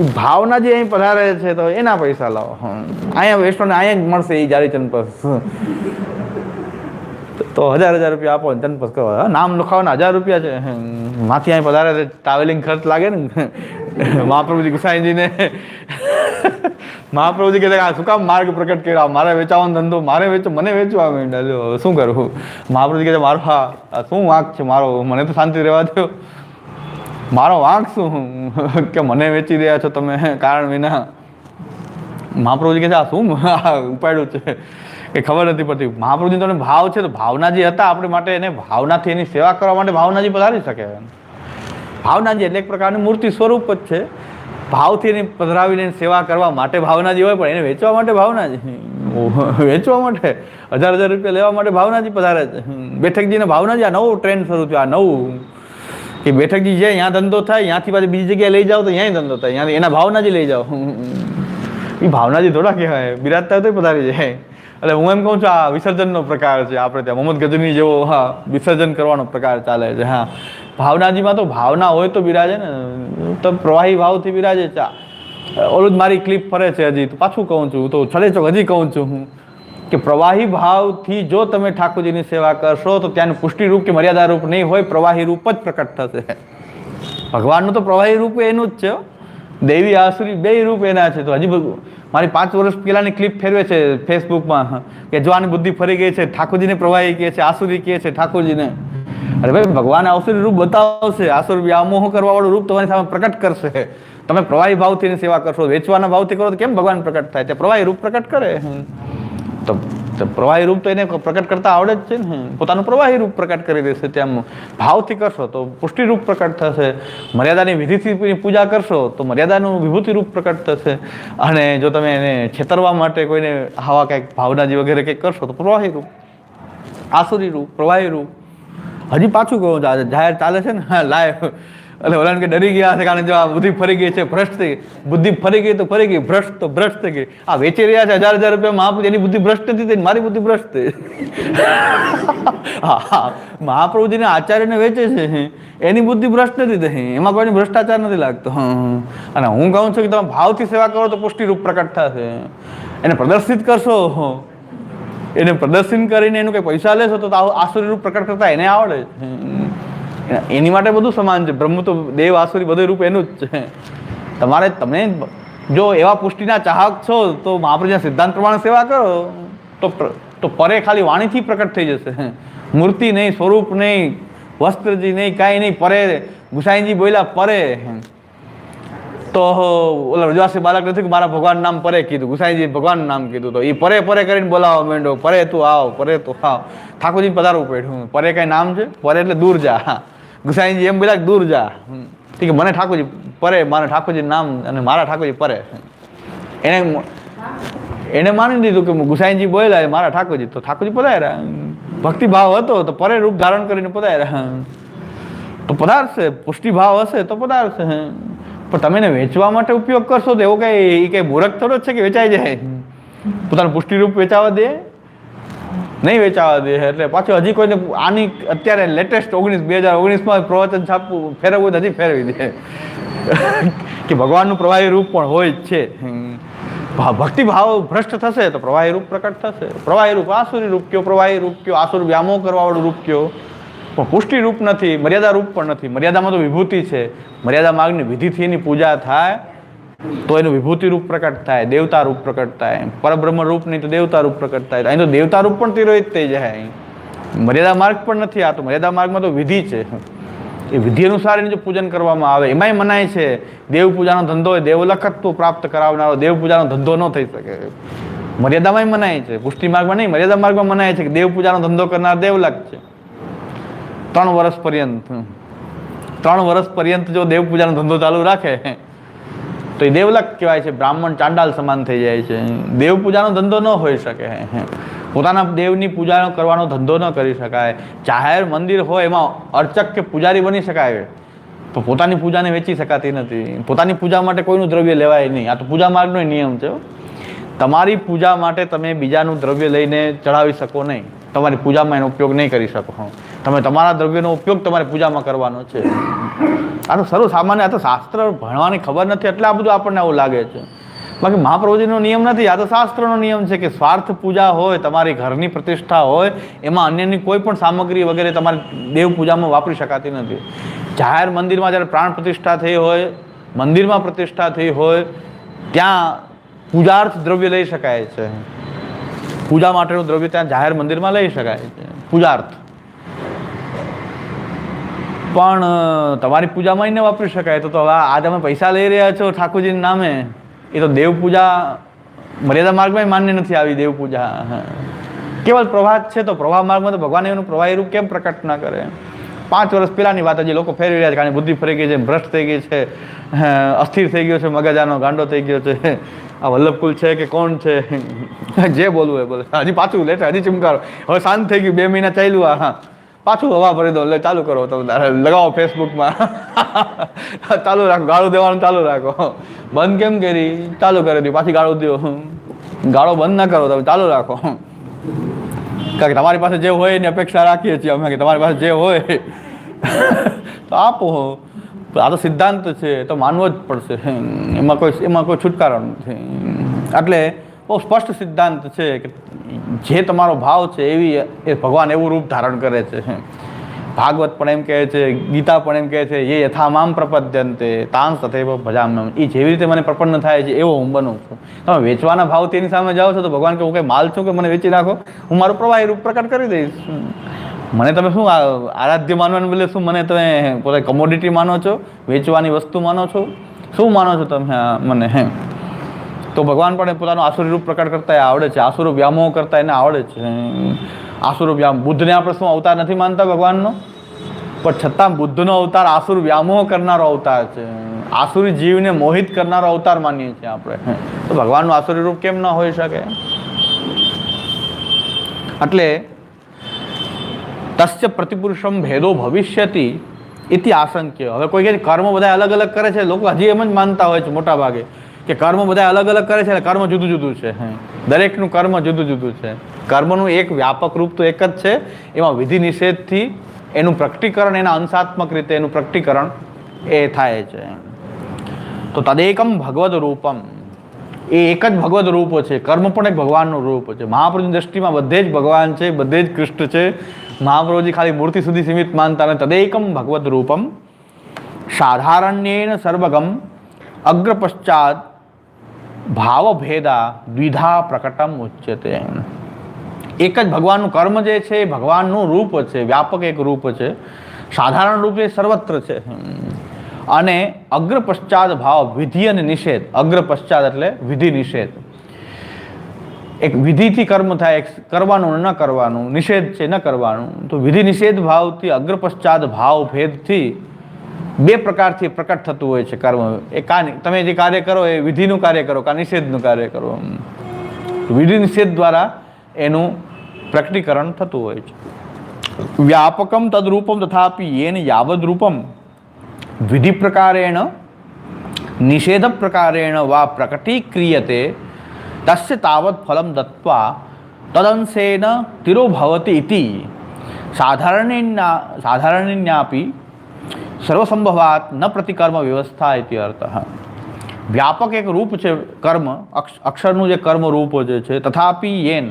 એ ભાવનાજી અહીં પધારે છે તો એના પૈસા લાવો. અહીંયા વેસ્ટોને અહીંયા જ મળશે એ જારી ચંપસ. તો 1000 રૂપિયા આપો ને ચંપસ કરવા. નામ લખાવવાના 1000 રૂપિયા છે. માથી અહીં પધારે ટ્રાવેલિંગ ખર્ચ લાગે ને. મહાપ્રભુજી ગુસાઈજીને મહાપ્રભુજી કહે આ શું કામ માર્ગ પ્રકટ કર્યા? મારે વેચાવાનો ધંધો, મારે મને વેચવા માંડ્યા, શું કરું? મહાપ્રભુજી કહે મારો હા શું વાંક છે મારો? મને તો શાંતિ રહેવા દો. મારો વાંક શું કે મને વેચી રહ્યા છો તમે કારણ વિના? મહાપ્રભુજી કહે છે આ શું ઉપાડ્યું છે કે ખબર નથી પડતી. મહાપ્રભુજી તમને ભાવ છે તો ભાવનાજી હતા આપણે માટે. એને ભાવનાથી એની સેવા કરવા માટે ભાવનાજી પધારી શકે. ભાવનાજી એટલે એક પ્રકારની મૂર્તિ સ્વરૂપ જ છે. ભાવથી એને પધરાવીને સેવા કરવા માટે ભાવનાજી હોય, પણ એને વેચવા માટે ભાવનાજી, વેચવા માટે 1000 રૂપિયા લેવા માટે ભાવનાજી પધારે છે. બેઠકજીને ભાવનાજી આ નવું ટ્રેન્ડ શરૂ થયું. આ નવું કે બેઠકજી છે ત્યાં ધંધો થાય, ત્યાંથી પાછી બીજી જગ્યાએ લઈ જાઓ તો ત્યાં ધંધો થાય, ત્યાંથી એના ભાવનાજી લઈ જાઓ. એ ભાવનાજી થોડા કહેવાય, બિરાજતા હોય તો પધારી જાય. એટલે હું એમ કહું છું આ વિસર્જનનો પ્રકાર છે. આપણે ત્યાં મોહમ્મદ ગજની જેવો હા વિસર્જન કરવાનો પ્રકાર ચાલે છે. હા, ભાવનાજીમાં તો ભાવના હોય તો બિરાજે ને. તો પ્રવાહી ભાવથી બિરાજે છે. ઓલું જ મારી ક્લિપ ફરે છે હજી તો પાછું કહું છું, તો છડે ચોક હજી કહું છું હું કે પ્રવાહી ભાવથી જો તમે ઠાકોરજીની સેવા કરશો તો ત્યાંનું પુષ્ટિ રૂપ કે મર્યાદા રૂપ નહીં હોય, પ્રવાહી રૂપ જ પ્રકટ થશે. ભગવાનનું તો પ્રવાહી રૂપ એનું જ છે. દેવી આસુરી બે રૂપ એના છે. તો હજી મારી 5 વર્ષ પહેલાની ક્લિપ ફેરવે છે ફેસબુકમાં કે જો આની બુદ્ધિ ફરી ગઈ છે, ઠાકોરજીને પ્રવાહી કહે છે, આસુરી કહે છે ઠાકોરજીને. અરે ભાઈ, ભગવાન આસુરી રૂપ બતાવશે, આસુર વ્યામોહ કરવા વાળું રૂપ તમારી સામે પ્રકટ કરશે. તમે પ્રવાહી ભાવથી એની સેવા કરશો, વેચવાના ભાવથી કરો તો કેમ ભગવાન પ્રકટ થાય? તે પ્રવાહી રૂપ પ્રકટ કરે. તો પ્રવાહી રૂપ તો એને પ્રકટ કરતા આવડે જ છે ને. પોતાનું પ્રવાહી રૂપ પ્રકટ કરી દેશે. તેમ ભાવથી કરશો તો પુષ્ટિ રૂપ પ્રકટ થશે. મર્યાદાની વિધિથી પૂજા કરશો તો મર્યાદાનું વિભૂતિ રૂપ પ્રકટ થશે. અને જો તમે એને છેતરવા માટે કોઈને આવા કંઈક ભાવનાજી વગેરે કંઈક કરશો તો પ્રવાહી રૂપ, આસુરી રૂપ, પ્રવાહી રૂપ. હજી પાછું કહું જાહેર ચાલે છે ને લાઈવ. એટલે ઓલાને કે ડરી ગયા છે, કારણ જો આ બુદ્ધિ ફરી ગઈ છે, ભ્રષ્ટ થઈ ગઈ. બુદ્ધિ ફરી ગઈ તો ફરી ગઈ, ભ્રષ્ટ તો ભ્રષ્ટ થઈ ગઈ. આ વેચી રહ્યા છે 1000 રૂપિયા મહાપ્રભુ, એની બુદ્ધિ ભ્રષ્ટ નથી થઈ, મારી બુદ્ધિ ભ્રષ્ટ થઈ. હા, મહાપ્રભુજીને આચાર્યને વેચે છે, એની બુદ્ધિ ભ્રષ્ટ નથી થઈ, એમાં કોઈને ભ્રષ્ટાચાર નથી લાગતો. અને હું કહું છું કે તમે ભાવથી સેવા કરો તો પુષ્ટિરૂપ પ્રકટ થશે. એને પ્રદર્શિત કરશો, એને પ્રદર્શન કરીને એનું કંઈ પૈસા લેશો તો આસુરી રૂપ પ્રકટ કરતા એને આવડે છે. એની માટે બધું સમાન છે. બ્રહ્મ તો દેવ આસુરી બધું રૂપ એનું જ છે. તમારે તમે જો એવા પુષ્ટિના ચાહક છો તો મહાપ્રભુના સિદ્ધાંત પ્રમાણે સેવા કરો તો પરે ખાલી વાણીથી પ્રકટ થઈ જશે. મૂર્તિ નહીં, સ્વરૂપ નહીં, વસ્ત્રજી નહીં, કાંઈ નહીં. પરે ગુસાઈજી બોલ્યા પરે, તો ઓલા રજવાસી બાળક નથી કે મારા ભગવાન નામ પરે કીધું, ગુસાઈજી ભગવાન નામ કીધું, તો એ પરે પરે કરીને બોલાવવા માંડ્યો, પરે તું આવ, પરે તું આવ. ઠાકોરજી પધારવું પડ્યું. પરે કઈ નામ છે? પરે એટલે દૂર જા. ગુસાઈજી એમ બોલ્યા દૂર જા. ઠીક, મને ઠાકોરજી પરે, મારે ઠાકોરજી નામ અને મારા ઠાકોરજી પરે. એને માની લીધું કે ગુસાઈજી બોલ્યા મારા ઠાકોરજી, તો ઠાકોરજી પધાર્યા. ભક્તિ ભાવ હતો તો પરે રૂપ ધારણ કરીને પધાર્યા. તો પધારશે, પુષ્ટિ ભાવ હશે તો પધારશે. પણ તમે એને વેચવા માટે ઉપયોગ કરશો તો એવો કઈ મૂર્ખ થોડો છે કે વેચાઈ જાય. પોતાનું પુષ્ટિરૂપ વેચાવા દે? નહીં વેચાવા દે. એટલે પાછું હજી કોઈને આની અત્યારે લેટેસ્ટ 2019માં પ્રવચન છાપવું ફેરવવું તો હજી ફેરવી દે કે ભગવાનનું પ્રવાહી રૂપ પણ હોય જ છે. ભક્તિ ભાવ ભ્રષ્ટ થશે તો પ્રવાહી રૂપ પ્રકટ થશે. પ્રવાહી રૂપ આસુરી રૂપ કયો, પ્રવાહી રૂપ કયો, આસુર વ્યામોહ કરવાવાળું રૂપ કયો, પણ પુષ્ટિ રૂપ નથી, મર્યાદા રૂપ પણ નથી. મર્યાદામાં તો વિભૂતિ છે. મર્યાદા માર્ગની વિધિથી એની પૂજા થાય તો એનું વિભૂતિ રૂપ પ્રકટ થાય, દેવતા રૂપ પ્રકટ થાય. પરબ્રહ્મ રૂપ નહીં તો દેવતા રૂપ પ્રકટ થાય. અહીં તો દેવતા રૂપ પણ તિરોહિત થઈ જાય. મર્યાદા માર્ગ પણ નથી. આ તો મર્યાદા માર્ગમાં તો વિધિ છે. એ વિધિ અનુસાર એનું જો પૂજન કરવામાં આવે, એમાંય મનાય છે દેવ પૂજાનો ધંધો હોય, દેવલખત્વ પ્રાપ્ત કરાવનારો દેવ પૂજાનો ધંધો ન થઈ શકે. મર્યાદામાં મનાય છે, પુષ્ટિ માર્ગમાં નહીં. મર્યાદા માર્ગમાં મનાય છે કે દેવ પૂજાનો ધંધો કરનાર દેવલખ છે. 3 વર્ષ પર્યંત જો દેવ પૂજાનો ધંધો ચાલુ રાખે તો એ દેવલખ કહેવાય છે. બ્રાહ્મણ ચાંડાલ સમાન થઈ જાય છે. દેવ પૂજાનો ધંધો ન હોઈ શકે. પોતાના દેવની પૂજા કરવાનો ધંધો ન કરી શકાય. જાહેર મંદિર હોય એમાં અર્ચક કે પૂજારી બની શકાય, પણ પોતાની પૂજાને વેચી શકાતી નથી. પોતાની પૂજા માટે કોઈનું દ્રવ્ય લેવાય નહીં. આ તો પૂજા માર્ગનો નિયમ છે. તમારી પૂજા માટે તમે બીજાનું દ્રવ્ય લઈને ચડાવી શકો નહીં. તમારી પૂજામાં એનો ઉપયોગ નહીં કરી શકો. તમે તમારા દ્રવ્યનો ઉપયોગ તમારી પૂજામાં કરવાનો છે. આ તો સર્વ સામાન્ય, આ તો શાસ્ત્ર ભણવાની ખબર નથી એટલે આ બધું આપણને આવું લાગે છે. બાકી મહાપ્રભુજીનો નિયમ નથી, આ તો શાસ્ત્રનો નિયમ છે કે સ્વાર્થ પૂજા હોય, તમારી ઘરની પ્રતિષ્ઠા હોય, એમાં અન્યની કોઈ પણ સામગ્રી વગેરે તમારી દેવ પૂજામાં વાપરી શકાતી નથી. જાહેર મંદિરમાં જ્યારે પ્રાણ પ્રતિષ્ઠા થઈ હોય, મંદિરમાં પ્રતિષ્ઠા થઈ હોય, ત્યાં પૂજાર્થ દ્રવ્ય લઈ શકાય છે. પૂજા માટેનું દ્રવ્ય ત્યાં જાહેર મંદિરમાં લઈ શકાય છે, પૂજાર્થ. પણ તમારી પૂજામાં ન વાપરી શકાય. તો હવે આ તમે પૈસા લઈ રહ્યા છો ઠાકોરજીના નામે, એ તો દેવ પૂજા મર્યાદા માર્ગમાં માન્ય નથી આવી. દેવ પૂજા કેવલ પ્રવાહ છે, તો પ્રવાહ માર્ગમાં તો ભગવાન એનું પ્રવાહી રૂપ કેમ પ્રકટ ના કરે? 5 વર્ષ પહેલાની વાત હજી લોકો ફેરવી રહ્યા છે, કારણ બુદ્ધિ ફરી ગઈ છે, ભ્રષ્ટ થઈ ગઈ છે, અસ્થિર થઈ ગયો છે, મગજાનો ગાંડો થઈ ગયો છે. આ વલ્લભકુલ છે કે કોણ છે, જે બોલવું એ બોલે. હજી પાછું લે હજી ચમકારો. હવે શાંત થઈ ગયું, 2 મહિના ચાલ્યું. હા, પાછું હવા ભરી દો, એટલે ચાલુ કરો, તમે લગાવો ફેસબુકમાં, ચાલુ રાખો, ગાળું દેવાનું ચાલુ રાખો. બંધ કેમ કરી? ચાલુ કરી દો, પાછી ગાળું દો. ગાળો બંધ ના કરો, તમે ચાલુ રાખો. કારણ કે તમારી પાસે જે હોય એની અપેક્ષા રાખીએ છીએ અમે, કે તમારી પાસે જે હોય તો આપો. આ તો સિદ્ધાંત છે, તો માનવો જ પડશે. એમાં કોઈ છુટકારો નથી. એટલે બહુ સ્પષ્ટ સિદ્ધાંત છે કે જે તમારો ભાવ છે એવી એ ભગવાન એવું રૂપ ધારણ કરે છે. ભાગવત પણ એમ કહે છે, ગીતા પણ એમ કહે છે, એ યથા મામ પ્રપદ્યંતે તાંસ તથૈવ ભજામ્યહમ. એ જેવી રીતે મને પ્રપન્ન થાય છે એવો હું બનું છું. તમે વેચવાના ભાવથી એની સામે જાઓ છો તો ભગવાન કે હું કંઈ માલ છું કે મને વેચી નાખો, હું મારું પ્રવાહી રૂપ પ્રકટ કરી દઈશ. મને તમે શું આરાધ્ય માનવાને બદલે શું મને તમે પોતે કમોડિટી માનો છો, વેચવાની વસ્તુ માનો છો, શું માનો છો તમે મને? તો ભગવાન પણ પોતાનું આસુરી રૂપ પ્રકટ કરતા આવડે છે, આસુર વ્યામોહ કરતા એને આવડે છે. આસુર વ્યામ બુદ્ધને આપણે શું અવતાર નથી માનતા ભગવાનનો, પણ છતાં બુદ્ધનો અવતાર આસુર વ્યામોહ કરનારો અવતાર છે. આસુરી જીવને મોહિત કરનારો અવતાર માનીએ છીએ આપણે. તો ભગવાનનું આસુરી રૂપ કેમ ન હોઈ શકે? એટલે તસ્ય પ્રતિપુરુષમ ભેદો ભવિષ્યતિ ઇતિ આશંક્ય. હવે કોઈ કહે કર્મ બધા અલગ અલગ કરે છે, લોકો હજી એમ જ માનતા હોય છે મોટા ભાગે કે કર્મ બધા અલગ અલગ કરે છે અને કર્મ જુદું જુદું છે. દરેકનું કર્મ જુદું જુદું છે. કર્મનું એક વ્યાપક રૂપ તો એક જ છે, એમાં વિધિ નિષેધથી એનું પ્રકટીકરણ, એના અંશાત્મક રીતે એનું પ્રકટીકરણ એ થાય છે. તો તદેકમ ભગવદ રૂપમ, એ એક જ ભગવદ રૂપ છે. કર્મ પણ એક ભગવાનનું રૂપ છે. મહાપ્રભુની દ્રષ્ટિમાં બધે જ ભગવાન છે, બધે જ કૃષ્ણ છે. મહાપ્રભુજી ખાલી મૂર્તિ સુધી સીમિત માનતા નથી. તદેકમ ભગવદ રૂપમ સાધારણ્યેન સર્વગમ અગ્ર પશ્ચાત ભાવભેદા દ્વિધા પ્રકટમ ઉચ્યતે. એક જ ભગવાનનું કર્મ જે છે એ ભગવાનનું રૂપ છે, વ્યાપક એક રૂપ છે. સાધારણ રૂપ એ સર્વત્ર છે. અને અગ્ર પશ્ચાત ભાવ, વિધિ અને નિષેધ. અગ્ર પશ્ચાત એટલે વિધિ નિષેધ. એક વિધિથી કર્મ થાય, એક કરવાનું ન કરવાનું, નિષેધ છે ન કરવાનું. તો વિધિ નિષેધ ભાવથી અગ્ર પશ્ચાત ભાવ ભેદથી બે પ્રકારથી પ્રકટ થતું હોય છે કર્મ. એ તમે જે કાર્ય કરો એ વિધિનું કાર્ય કરો કા નિષેધનું કાર્ય કરો. વિધિ નિષેધ દ્વારા એનું પ્રકટીકરણ થતું હોય છે. વ્યાપકમ તદરૂપમ તથાપી યેન યાવદ રૂપમ વિધિ પ્રકારેણ નિષેધ પ્રકારેણ વા પ્રકટીક્રિયતે તસ્ય તાવત ફલમ દત્વા તદંશેન તિરોભવતિ ઇતિ સાધારણ્યાપી સર્વસંભવાત ન પ્રતિકર્મ વ્યવસ્થા ઇતિ અર્થઃ. વ્યાપક એક રૂપ છે કર્મ, અક્ષરનું જે કર્મ રૂપ જે છે. તથાપી યેન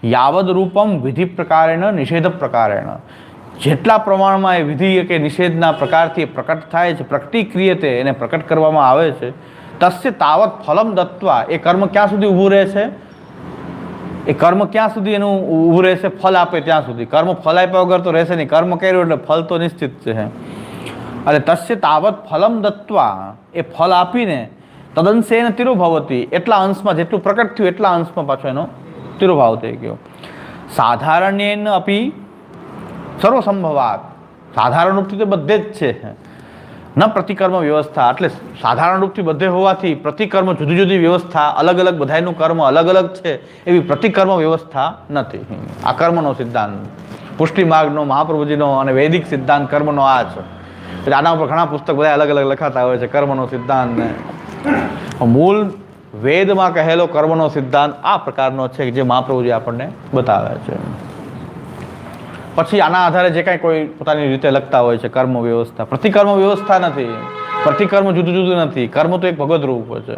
યાવદ રૂપમ વિધિ પ્રકારેણ નિષેધ પ્રકારેણ, જેટલા પ્રમાણમાં એ વિધિ કે નિષેધના પ્રકારથી પ્રકટ થાય છે, પ્રકટીક્રિયતે એને પ્રકટ કરવામાં આવે છે, તસ્ય તાવત ફલમ દત્વા, એ કર્મ ક્યાં સુધી ઊભું રહે છે, એ કર્મ ક્યાં સુધી એનું ઊભું રહેશે, ફલ આપે ત્યાં સુધી. કર્મ ફલ આપ્યા વગર તો રહેશે નહીં. કર્મ કર્યું એટલે ફલ તો નિશ્ચિત છે. અને તસ્ય તાવત ફલમ દત્વા, એ ફલ આપીને તદંશેન તિરોભવતી, એટલા અંશમાં જેટલું પ્રકટ થયું એટલા અંશમાં પાછો એનો તિરોભાવ થઈ ગયો. સાધારણ્યેન અપી સર્વસંભવાત, સાધારણ રૂપથી તો બધે જ છે. ન પ્રતિકર્મ વ્યવસ્થા, એટલે સાધારણ રૂપથી બધે હોવાથી પ્રતિકર્મ જુદી જુદી વ્યવસ્થા, અલગ અલગ બધાનું કર્મ અલગ અલગ છે એવી પ્રતિકર્મ વ્યવસ્થા નથી. આ કર્મનો સિદ્ધાંત પુષ્ટિ માર્ગનો, મહાપ્રભુજીનો અને વૈદિક સિદ્ધાંત કર્મનો આ છે. એટલે આના ઉપર ઘણા પુસ્તક બધા અલગ અલગ લખાતા હોય છે કર્મનો સિદ્ધાંત. ને મૂળ વેદમાં કહેલો કર્મનો સિદ્ધાંત આ પ્રકારનો છે જે મહાપ્રભુજી આપણને બતાવે છે. પછી આના આધારે જે કાંઈ કોઈ પોતાની રીતે લખતા હોય છે કર્મ વ્યવસ્થા. પ્રતિકર્મ વ્યવસ્થા નથી, પ્રતિકર્મ જુદું જુદું નથી. કર્મ તો એક ભગવદ રૂપ છે.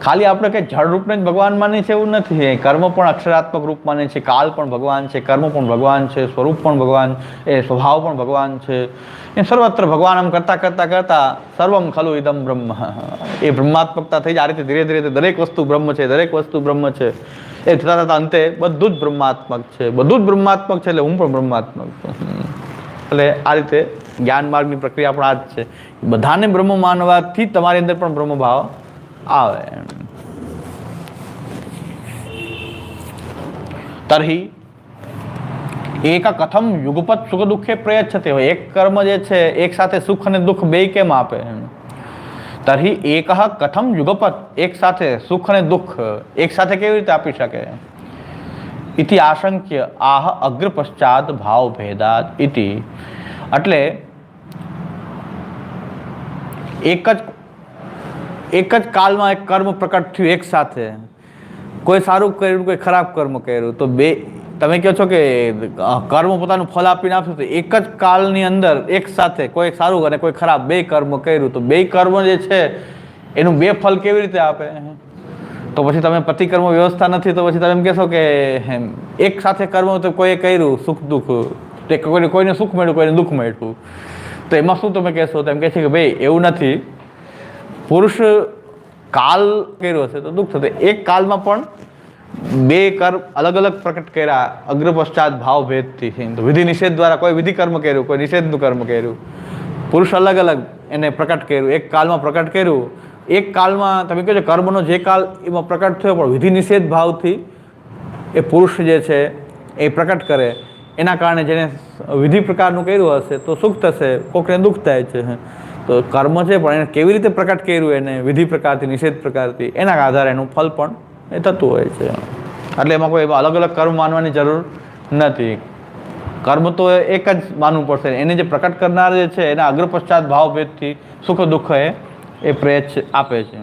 ખાલી આપણે કંઈ જળ રૂપને જ ભગવાન માની છે એવું નથી. કર્મ પણ અક્ષરાત્મક રૂપ માને છે. કાલ પણ ભગવાન છે, કર્મ પણ ભગવાન છે, સ્વરૂપ પણ ભગવાન, એ સ્વભાવ પણ ભગવાન છે. એ સર્વત્ર ભગવાન આમ કરતાં કરતાં કરતાં સર્વમ ખલુ ઇદમ બ્રહ્મ, એ બ્રહ્માત્મકતા થઈ જાય. આ રીતે ધીરે ધીરે દરેક વસ્તુ બ્રહ્મ છે, દરેક વસ્તુ બ્રહ્મ છે. એ થતાં થતાં અંતે બધું જ બ્રહ્માત્મક છે. બધું જ બ્રહ્માત્મક છે એટલે હું પણ બ્રહ્માત્મક છું. એટલે આ રીતે જ્ઞાન માર્ગની પ્રક્રિયા પણ આ જ છે. બધાને બ્રહ્મ માનવાથી તમારી અંદર પણ બ્રહ્મ ભાવ આવે. તર્હિ એક કથમ યુગપત સુખ દુઃખે પ્રયચ્છતે, હોય એક કર્મ જે છે એક સાથે સુખ અને દુઃખ બે કેમ આપે. તર્હિ એક કથમ યુગપત, એક સાથે સુખ અને દુઃખ એક સાથે કેવી રીતે આપી શકે. ઇતિ આશંક્ય આહ અગ્ર પશ્ચાત ભાવ ભેદાત ઇતિ. એટલે એક જ કાળમાં એક કર્મ પ્રકટ થયું એક સાથે. કોઈ સારું કર્યું, કોઈ ખરાબ કર્મ કર્યું, તો બે તમે કહો છો કે કર્મ પોતાનું ફલ આપીને આપ્યું, તો એક જ કાળની અંદર એક સાથે કોઈ સારું અને કોઈ ખરાબ બે કર્મ કર્યું, તો બે કર્મ જે છે એનું બે ફલ કેવી રીતે આપે. તો પછી તમે પ્રતિકર્મ વ્યવસ્થા નથી, તો પછી તમે એમ કહેશો કે એક સાથે કર્મ તો કોઈએ કર્યું સુખ દુઃખ, કોઈને સુખ મળ્યું, કોઈને દુઃખ મળ્યું, તો એમાં શું તમે કહેશો? તો એમ કહે છે કે ભાઈ એવું નથી. પુરુષ કાલ કર્યો હશે તો દુઃખ થશે. એક કાલમાં પણ બે કર્મ અલગ અલગ પ્રકટ કર્યા અગ્ર પશ્ચાત ભાવ ભેદથી. તો વિધિ નિષેધ દ્વારા કોઈ વિધિ કર્મ કર્યું, કોઈ નિષેધનું કર્મ કર્યું. પુરુષ અલગ અલગ એને પ્રકટ કર્યું, એક કાલમાં પ્રકટ કર્યું. એક કાલમાં તમે કહો છો કર્મનો જે કાલ એમાં પ્રકટ થયો, પણ વિધિ નિષેધ ભાવથી એ પુરુષ જે છે એ પ્રકટ કરે. એના કારણે જેને વિધિ પ્રકારનું કર્યું હશે તો સુખ થશે, કોકને દુઃખ થાય છે. તો કર્મ છે પણ એને કેવી રીતે પ્રકટ કર્યું, એને વિધિ પ્રકારથી નિષેધ પ્રકારથી, એના આધારે એનું ફલ પણ એ થતું હોય છે. એટલે એમાં કોઈ અલગ અલગ કર્મ માનવાની જરૂર નથી. કર્મ તો એક જ માનવું પડશે. એને જે પ્રકટ કરનાર જે છે એના અગ્ર પશ્ચાત ભાવ ભેદથી સુખ દુઃખ એ પ્રેત આપે છે.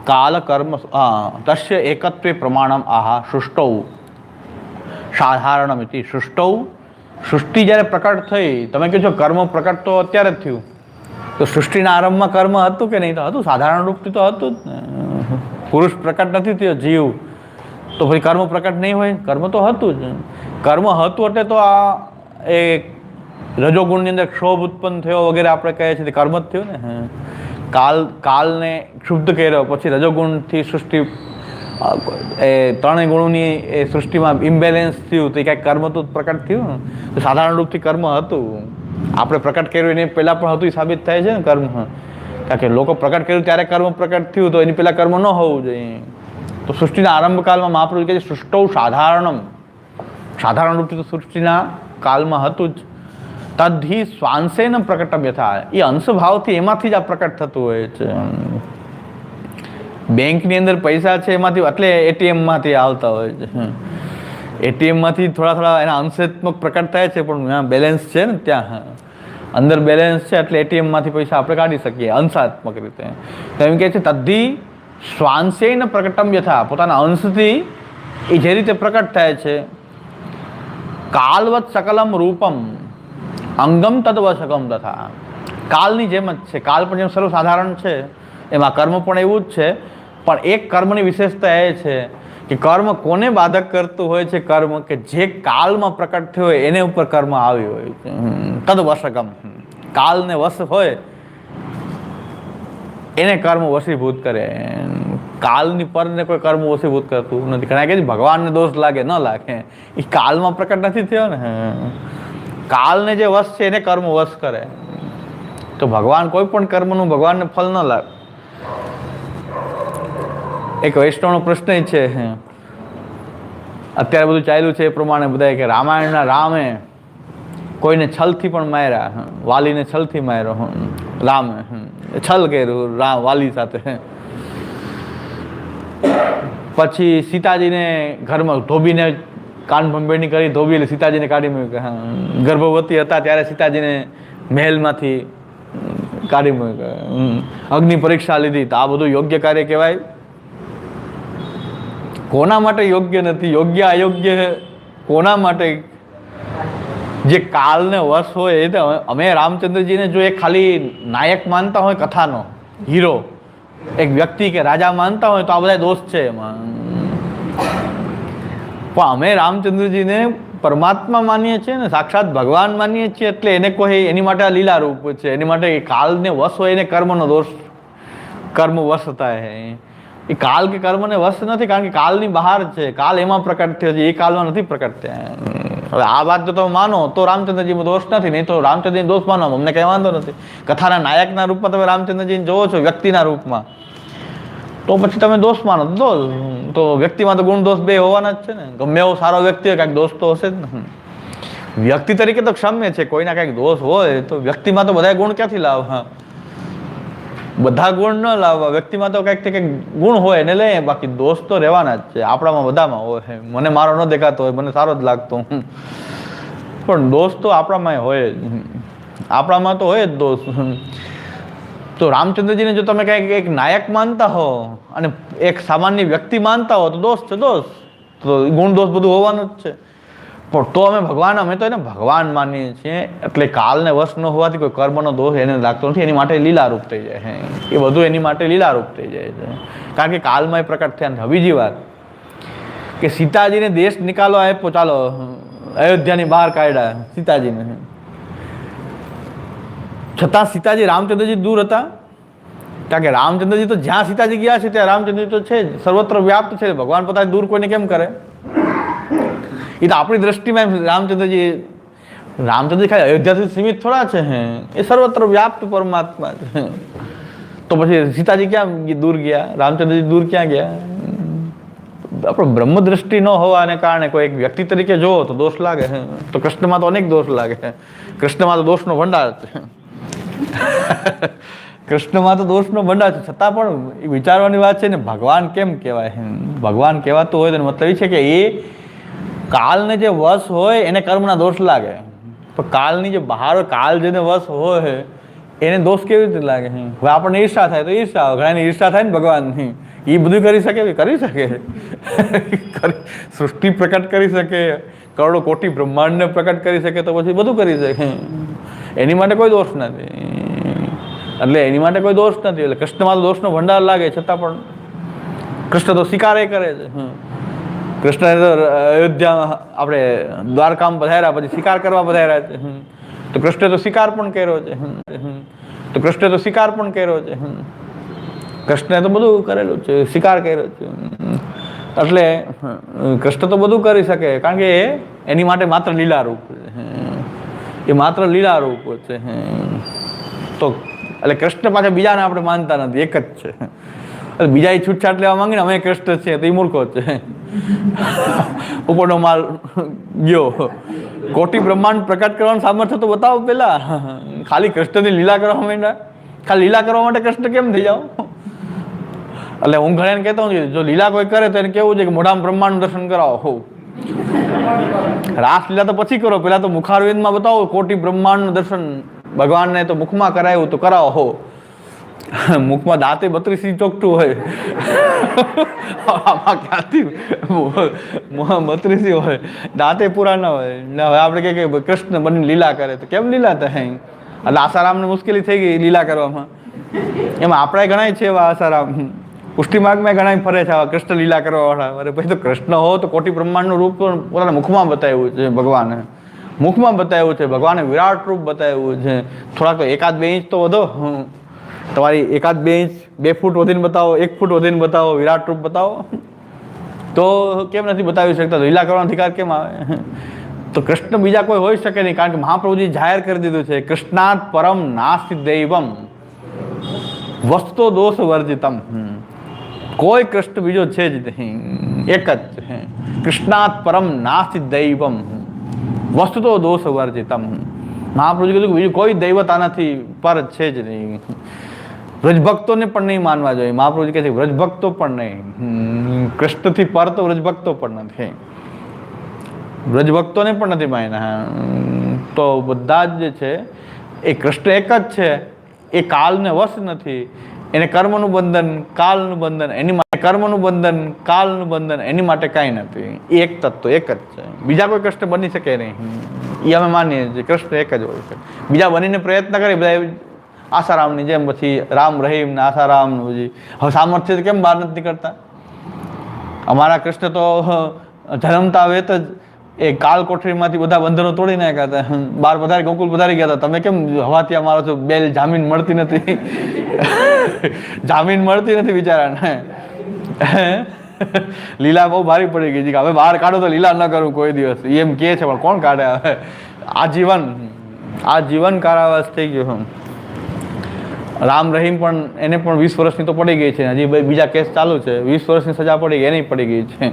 કાલ કર્મ તસ્ય એકત્વે પ્રમાણમ આહા સૃષ્ટૌ સાધારણમ ઇતિ. સૃષ્ટૌ સૃષ્ટિ જ્યારે પ્રકટ થઈ, તમે કહો છો કર્મ પ્રકટ તો અત્યારે જ થયું, તો સૃષ્ટિના આરંભમાં કર્મ હતું કે નહીં? તો હતું, સાધારણ રૂપથી તો હતું જ ને. પુરુષ પ્રકટ નથી થયો, જીવ, તો ભાઈ કર્મ પ્રકટ નહીં હોય? કર્મ તો હતું જ. કર્મ હતું એટલે તો આ એ રજોગુણની અંદર ક્ષોભ ઉત્પન્ન થયો વગેરે આપણે કહીએ છીએ, કર્મ જ થયું ને. કાલને શુદ્ધ કર્યો, પછી રજોગુણથી સૃષ્ટિ એ ત્રણેય ગુણોની એ સૃષ્ટિમાં ઇમ્બેલેન્સ થયું, તો કાંઈક કર્મ તો પ્રકટ થયું. તો સાધારણ રૂપથી કર્મ હતું, આપણે પ્રકટ કર્યું એને પહેલાં પણ હતું એ સાબિત થાય છે ને કર્મ. કારણ કે લોકો પ્રકટ કર્યું ત્યારે કર્મ પ્રકટ થયું, તો એની પહેલાં કર્મ ન હોવું જોઈએ. તો સૃષ્ટિના આરંભકાળમાં મહાપ્રભુ કહે છે સૃષ્ટૌ સાધારણમ, સાધારણ રૂપથી તો સૃષ્ટિના કાલમાં હતું જ. તદ્ધિ શ્વાંસેન પ્રકટમ યથા, એ અંશભાવથી એમાંથી જ આ પ્રકટ થતું હોય છે. બેંકની અંદર પૈસા છે એમાંથી, એટલે એટીએમમાંથી આવતા હોય છે. એટીએમમાંથી થોડા થોડા એના અંશાત્મક પ્રકટ થાય છે, પણ ત્યાં બેલેન્સ છે ને, ત્યાં અંદર બેલેન્સ છે એટલે એટીએમમાંથી પૈસા આપણે કાઢી શકીએ અંશાત્મક રીતે. તો એમ કહે છે તદ્ધિ શ્વાંસેન પ્રકટમ યથા, પોતાના અંશથી એ જે રીતે પ્રકટ થાય છે. કાલવત સકલમ રૂપમ અંગમ તદ્વશકમ તથા, કાલની જેમ જ છે. કાલ પણ જેમ સર્વસાધારણ છે, એમાં કર્મ પણ એવું જ છે. પણ એક કર્મની વિશેષતા એ છે કે કર્મ કોને બાધક કરતું હોય છે? કર્મ કે જે કાલમાં પ્રકટ થયો હોય એને ઉપર કર્મ આવ્યું હોય છે. તદ્વશકમ, કાલને વશ હોય એને કર્મ વશીભૂત કરે. કાલની પરને કોઈ કર્મ વશીભૂત કરતું નથી. ઘણા કે ભગવાનને દોષ લાગે, ન લાગે, એ કાલમાં પ્રકટ નથી થયો ને. કાલને જે વશ છે એને કર્મ વશ કરે. તો ભગવાન કોઈ પણ કર્મનું ભગવાનને ફળ ન લાગે. એક વૈષ્ણવનો પ્રશ્ન છે, અત્યારે બધું ચાલ્યું છે એ પ્રમાણે બધા કે રામાયણના રામે કોઈને છલથી પણ માર્યા, વાલીને છલથી માર્યો રામે, છલ કર્યું વાલી સાથે. પછી સીતાજીને ઘરમાં ધોબીને કાન ભંભેરણી કરી, ધોબી એટલે સીતાજીને કાઢી મૂક્યા. ગર્ભવતી હતા ત્યારે સીતાજીને મહેલમાંથી કાઢી મૂક્યા. અગ્નિ પરીક્ષા લીધી. તો આ બધું યોગ્ય કાર્ય કહેવાય? કોના માટે યોગ્ય નથી? યોગ્ય અયોગ્ય કોના માટે? જે કાલને વશ હોય એ તો. અમે રામચંદ્રજીને જો એક ખાલી નાયક માનતા હોય, કથાનો હીરો, એક વ્યક્તિ કે રાજા માનતા હોય તો આ બધા દોષ છે એમાં. પણ અમે રામચંદ્રજીને પરમાત્મા માનીએ છીએ ને, સાક્ષાત ભગવાન માનીએ છીએ, એટલે એને કોઈ એની માટે આ લીલા રૂપ છે. એની માટે કાલને વશ હોય એને કર્મનો દોષ, કર્મ વશ થાય. એ કાલ કે કર્મને વશ નથી, કારણ કે કાલની બહાર છે. કાલ એમાં પ્રકટ થયો છે, એ કાલમાં નથી પ્રકટ થયા. હવે આ વાત જો તમે માનો તો રામચંદ્રજીમાં દોષ નથી, નહીં તો રામચંદ્રજી દોષ માનો, અમને કઈ વાંધો નથી. કથાના નાયકના રૂપમાં તમે રામચંદ્રજીને જોવો છો, વ્યક્તિના રૂપમાં, તો પછી તમે દોષ માનો દોષ. તો વ્યક્તિમાં તો ગુણ દોષ બે હોવાના જ છે ને. ગમે એવો સારો વ્યક્તિ હોય, કાંઈક દોષ તો હશે જ ને. વ્યક્તિ તરીકે તો ક્ષમ્ય છે, કોઈના કાંઈક દોષ હોય તો વ્યક્તિમાં તો બધા ગુણ ક્યાંથી લાવવા? બધા ગુણ ન લાવવા. વ્યક્તિમાં તો કંઈક ગુણ હોય એને લઈએ, બાકી દોષ તો રહેવાના જ છે. આપણામાં બધામાં હોય. મને મારો ન દેખાતો હોય, મને સારો જ લાગતો, પણ દોષ તો આપણામાં હોય જ. આપણામાં તો હોય જ દોષ. તો રામચંદ્રજીને જો તમે કંઈક એક નાયક માનતા હો અને એક સામાન્ય વ્યક્તિ માનતા હો તો દોષ છે, દોષ. તો ગુણ દોષ બધું હોવાનું જ છે. પણ તો અમે તો એને ભગવાન માનીએ છીએ, એટલે કાલને વશ ન હોવાથી કોઈ કર્મનો દોષ એને લાગતો નથી. એની માટે લીલારૂપ થઈ જાય, એ બધું એની માટે લીલારૂપ થઈ જાય છે, કારણ કે કાલમાં એ પ્રકટ થયા નથી. બીજી વાત કે સીતાજીને દેશ નિકાલો આપ્યો, ચાલો અયોધ્યાની બહાર કાઢ્યા સીતાજીને, છતાં સીતાજી રામચંદ્રજી દૂર હતા. કારણ કે રામચંદ્રજી તો જ્યાં સીતાજી ગયા છે ત્યાં રામચંદ્રજી તો છે જ, સર્વત્ર વ્યાપ્ત છે. ભગવાન પોતાને દૂર કોઈને કેમ કરે? એ તો આપણી દ્રષ્ટિમાં રામચંદ્રજી ખાલી અયોધ્યાથી સીમિત થોડા છે, એ સર્વત્ર વ્યાપ્ત પરમાત્મા છે. તો પછી સીતાજી ક્યાં દૂર ગયા? રામચંદ્રજી દૂર ક્યાં ગયા? આપણો બ્રહ્મદ્રષ્ટિ ન હોવાને કારણે કોઈ એક વ્યક્તિ તરીકે જોવો તો દોષ લાગે, તો કૃષ્ણમાં તો અનેક દોષ લાગે. કૃષ્ણમાં તો દોષનો ભંડાર છે. કૃષ્ણમાં તો દોષનો ભંડાર છે, છતાં પણ વિચારવાની વાત છે ને, ભગવાન કેમ કહેવાય? ભગવાન કહેવાતું હોય તો મતલબ એ છે કે એ કાલને જે વશ હોય એને કર્મના દોષ લાગે, પણ કાલની જે બહાર હોય, કાલ જેને વશ હોય એને દોષ કેવી રીતે લાગે? હવે આપણને ઈર્ષા થાય તો ઈર્ષા, ઘણાની ઈર્ષા થાય ને ભગવાનની, એ બધું કરી શકે? કરી શકે. સૃષ્ટિ પ્રકટ કરી શકે, કરોડો કોટી બ્રહ્માંડને પ્રકટ કરી શકે, તો પછી બધું કરી શકે. એની માટે કોઈ દોષ નથી. એટલે એની માટે કોઈ દોષ નથી. એટલે કૃષ્ણમાં તો દોષનો ભંડાર લાગે, છતાં પણ કૃષ્ણ તો સ્વીકારે કરે છે. કૃષ્ણએ તો અયોધ્યા આપણે દ્વારકામાં પધાર્યા પછી શિકાર કરવા પધાર્યા છે, તો કૃષ્ણે તો શિકાર પણ કર્યો છે. તો કૃષ્ણે તો શિકાર પણ કર્યો છે. કૃષ્ણે તો બધું કરેલું છે, શિકાર કર્યો છે. એટલે કૃષ્ણ તો બધું કરી શકે, કારણ કે એની માટે માત્ર લીલા રૂપ છે. એ માત્ર લીલા રૂપ છે. તો એટલે કૃષ્ણ પાછા બીજાને આપણે માનતા નથી, એક જ છે. એટલે બીજા એ છૂટછાટ લેવા માંગે ને અમે કૃષ્ણ છે, તો એ મૂર્ખો છે. ઉપરનો માલ ગયો. કોટી બ્રહ્માંડ પ્રકટ કરવાનું સામર્થ્ય તો બતાવો પેલા. ખાલી કૃષ્ણની લીલા કરવા માંડ્યા. ખાલી લીલા કરવા માટે કૃષ્ણ કેમ થઈ જાઓ? એટલે હું ઘણા કહેતો હોઉં, જો લીલા કોઈ કરે તો એને કેવું છે કે મોઢામાં બ્રહ્માંડ દર્શન કરાવો. રાસ લીલા તો પછી કરો, પેલા તો મુખારવિંદમાં બતાવો કોટી બ્રહ્માંડ દર્શન. ભગવાનને તો મુખમાં કરાયું તો કરાવો. મુખમાં દાંતે 32 ચોકટું હોય, આમાં ક્યાંથી 32 હોય, દાંતે પૂરા ના હોય. હવે આપણે કે કૃષ્ણ બની લીલા કરે, તો કેમ લીલા થાય? એટલે આસારામને મુશ્કેલી થઈ ગઈ લીલા કરવામાં. એમાં આપણે ઘણા છે એવા આસારામ, પુષ્ટિ માર્ગમાં ઘણા ફરે છે કૃષ્ણ લીલા કરવા વાળા. અરે ભાઈ, તો કૃષ્ણ હો તો કોટી બ્રહ્માંડનું રૂપ પોતાના મુખમાં બતાવ્યું છે ભગવાને. મુખમાં બતાવ્યું છે ભગવાને, વિરાટ રૂપ બતાવ્યું છે. થોડાક તો 1-2 ઇંચ તો વધો, તમારી 1-2 ઇંચ 2 ફૂટ વધીને બતાવો, 1 ફૂટ વધીને બતાવો, વિરાટ રૂપ બતાવો. તો કેમ નથી બતાવી શકતા? લીલા કરવાનો અધિકાર કેમ આવે? તો કૃષ્ણ બીજા કોઈ હોઈ શકે નહીં, કારણ કે મહાપ્રભુજી જાહેર કરી દીધું છે, કૃષ્ણાત પરમ નાસ્તિ દૈવમ વસ્તો દોષ વર્જિતમ. કોઈ કૃષ્ણ બીજો છે જ નહીં, એક જ છે. કૃષ્ણાત પરમ નાસ્તિ દૈવમ વસ્તુતો દોષ વર્જિતમ. મહાપ્રભુજી કીધું બીજું કોઈ દૈવતા નથી, પર છે જ નહીં. વ્રજભક્તોને પણ નહીં માનવા જોઈએ. મહાપ્રભુજી કહે છે વ્રજભક્તો પણ નહીં, કૃષ્ણથી પર તો વ્રજભક્તો પણ નથી. વ્રજભક્તોને પણ નથી માન્યા. તો બધા જ જે છે એ કૃષ્ણ એક જ છે. એ કાલને વશ નથી. એને કર્મનું બંધન, કાલનું બંધન એની માટે, કર્મનું બંધન, કાલનું બંધન એની માટે કાંઈ નથી. એ એક તત્વ એક જ છે. બીજા કોઈ કૃષ્ણ બની શકે નહીં, એ અમે માનીએ છીએ. કૃષ્ણ એક જ હોય છે. બીજા બનીને પ્રયત્ન કરે બધા આસારામની જેમ, પછી રામ રહીમ ને આસારામનું પછી હવે સામર્થ્ય કેમ બહાર નથી કરતા? અમારા કૃષ્ણ તો જન્મતા વેત જ એ કાલ કોઠરીમાંથી બધા બંધનો તોડી નાખ્યા હતા. બાર પધારી, ગોકુલ પધારી ગયા હતા. તમે કેમ હવાથી અમારો છો? બેલ જામીન મળતી નથી. જામીન મળતી નથી બિચારાને. લીલા બહુ ભારી પડી ગઈ છે કે હવે બહાર કાઢો તો લીલા ન કરું કોઈ દિવસ, એમ કે છે. પણ કોણ કાઢે હવે? આજીવન કારાવાસ થઈ ગયો. રામ રહીમ પણ એને પણ 20 વર્ષની તો પડી ગઈ છે. હજી બીજા કેસ ચાલુ છે. 20 વર્ષની સજા પડી ગઈ, એની પડી ગઈ છે.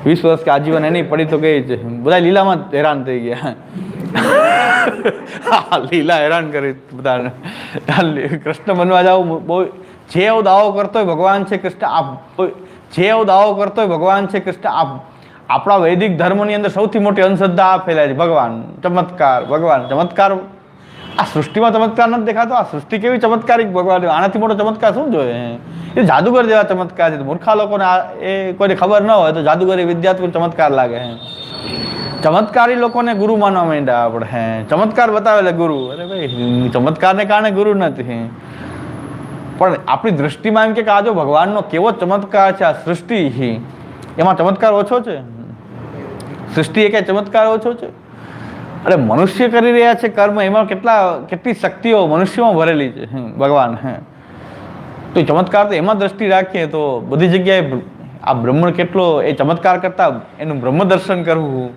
20 વર્ષ કે આજીવન એની પડી તો ગઈ છે. બધા લીલામાં જ હેરાન થઈ ગયા. લીલા હેરાન કરી બધાને. કૃષ્ણ બનવા જાવ બહુ, જે એવો દાવો કરતો હોય ભગવાન છે કૃષ્ણ આપ, જે એવો દાવો કરતો હોય ભગવાન છે કૃષ્ણ આપ. આપણા વૈદિક ધર્મની અંદર સૌથી મોટી અંધશ્રદ્ધા આ ફેલાય છે. ભગવાન ચમત્કાર, ભગવાન ચમત્કાર. આ સૃષ્ટિમાં ચમત્કાર નથી દેખાતો? આ સૃષ્ટિ કેવી ચમત્કારિક ભગવાન! આનાથી મોટો ચમત્કાર શું જોઈએ? એ જાદુગર જેવા ચમત્કાર છે. મૂર્ખા લોકોને એ કોઈને ખબર ન હોય તો જાદુગરી વિદ્યાર્થીઓ ચમત્કાર લાગે. ચમત્કારી લોકોને ગુરુ માનવા માંડ્યા આપણે. ચમત્કાર બતાવેલા ગુરુ. અરે ભાઈ, ચમત્કારને કારણે ગુરુ નથી. પણ આપણી દ્રષ્ટિમાં એમ કે આ જો ભગવાનનો કેવો ચમત્કાર છે, આ સૃષ્ટિ, એમાં ચમત્કાર ઓછો છે? સૃષ્ટિ એ કઈ ચમત્કાર ઓછો છે? અરે મનુષ્ય કરી રહ્યા છે કર્મ, એમાં કેટલી શક્તિઓ મનુષ્યમાં ભરેલી છે ભગવાન. તો એ ચમત્કાર તો એમાં દ્રષ્ટિ રાખીએ તો બધી જગ્યાએ આ બ્રહ્મ કેટલો, એ ચમત્કાર કરતા એનું બ્રહ્મ દર્શન કરવું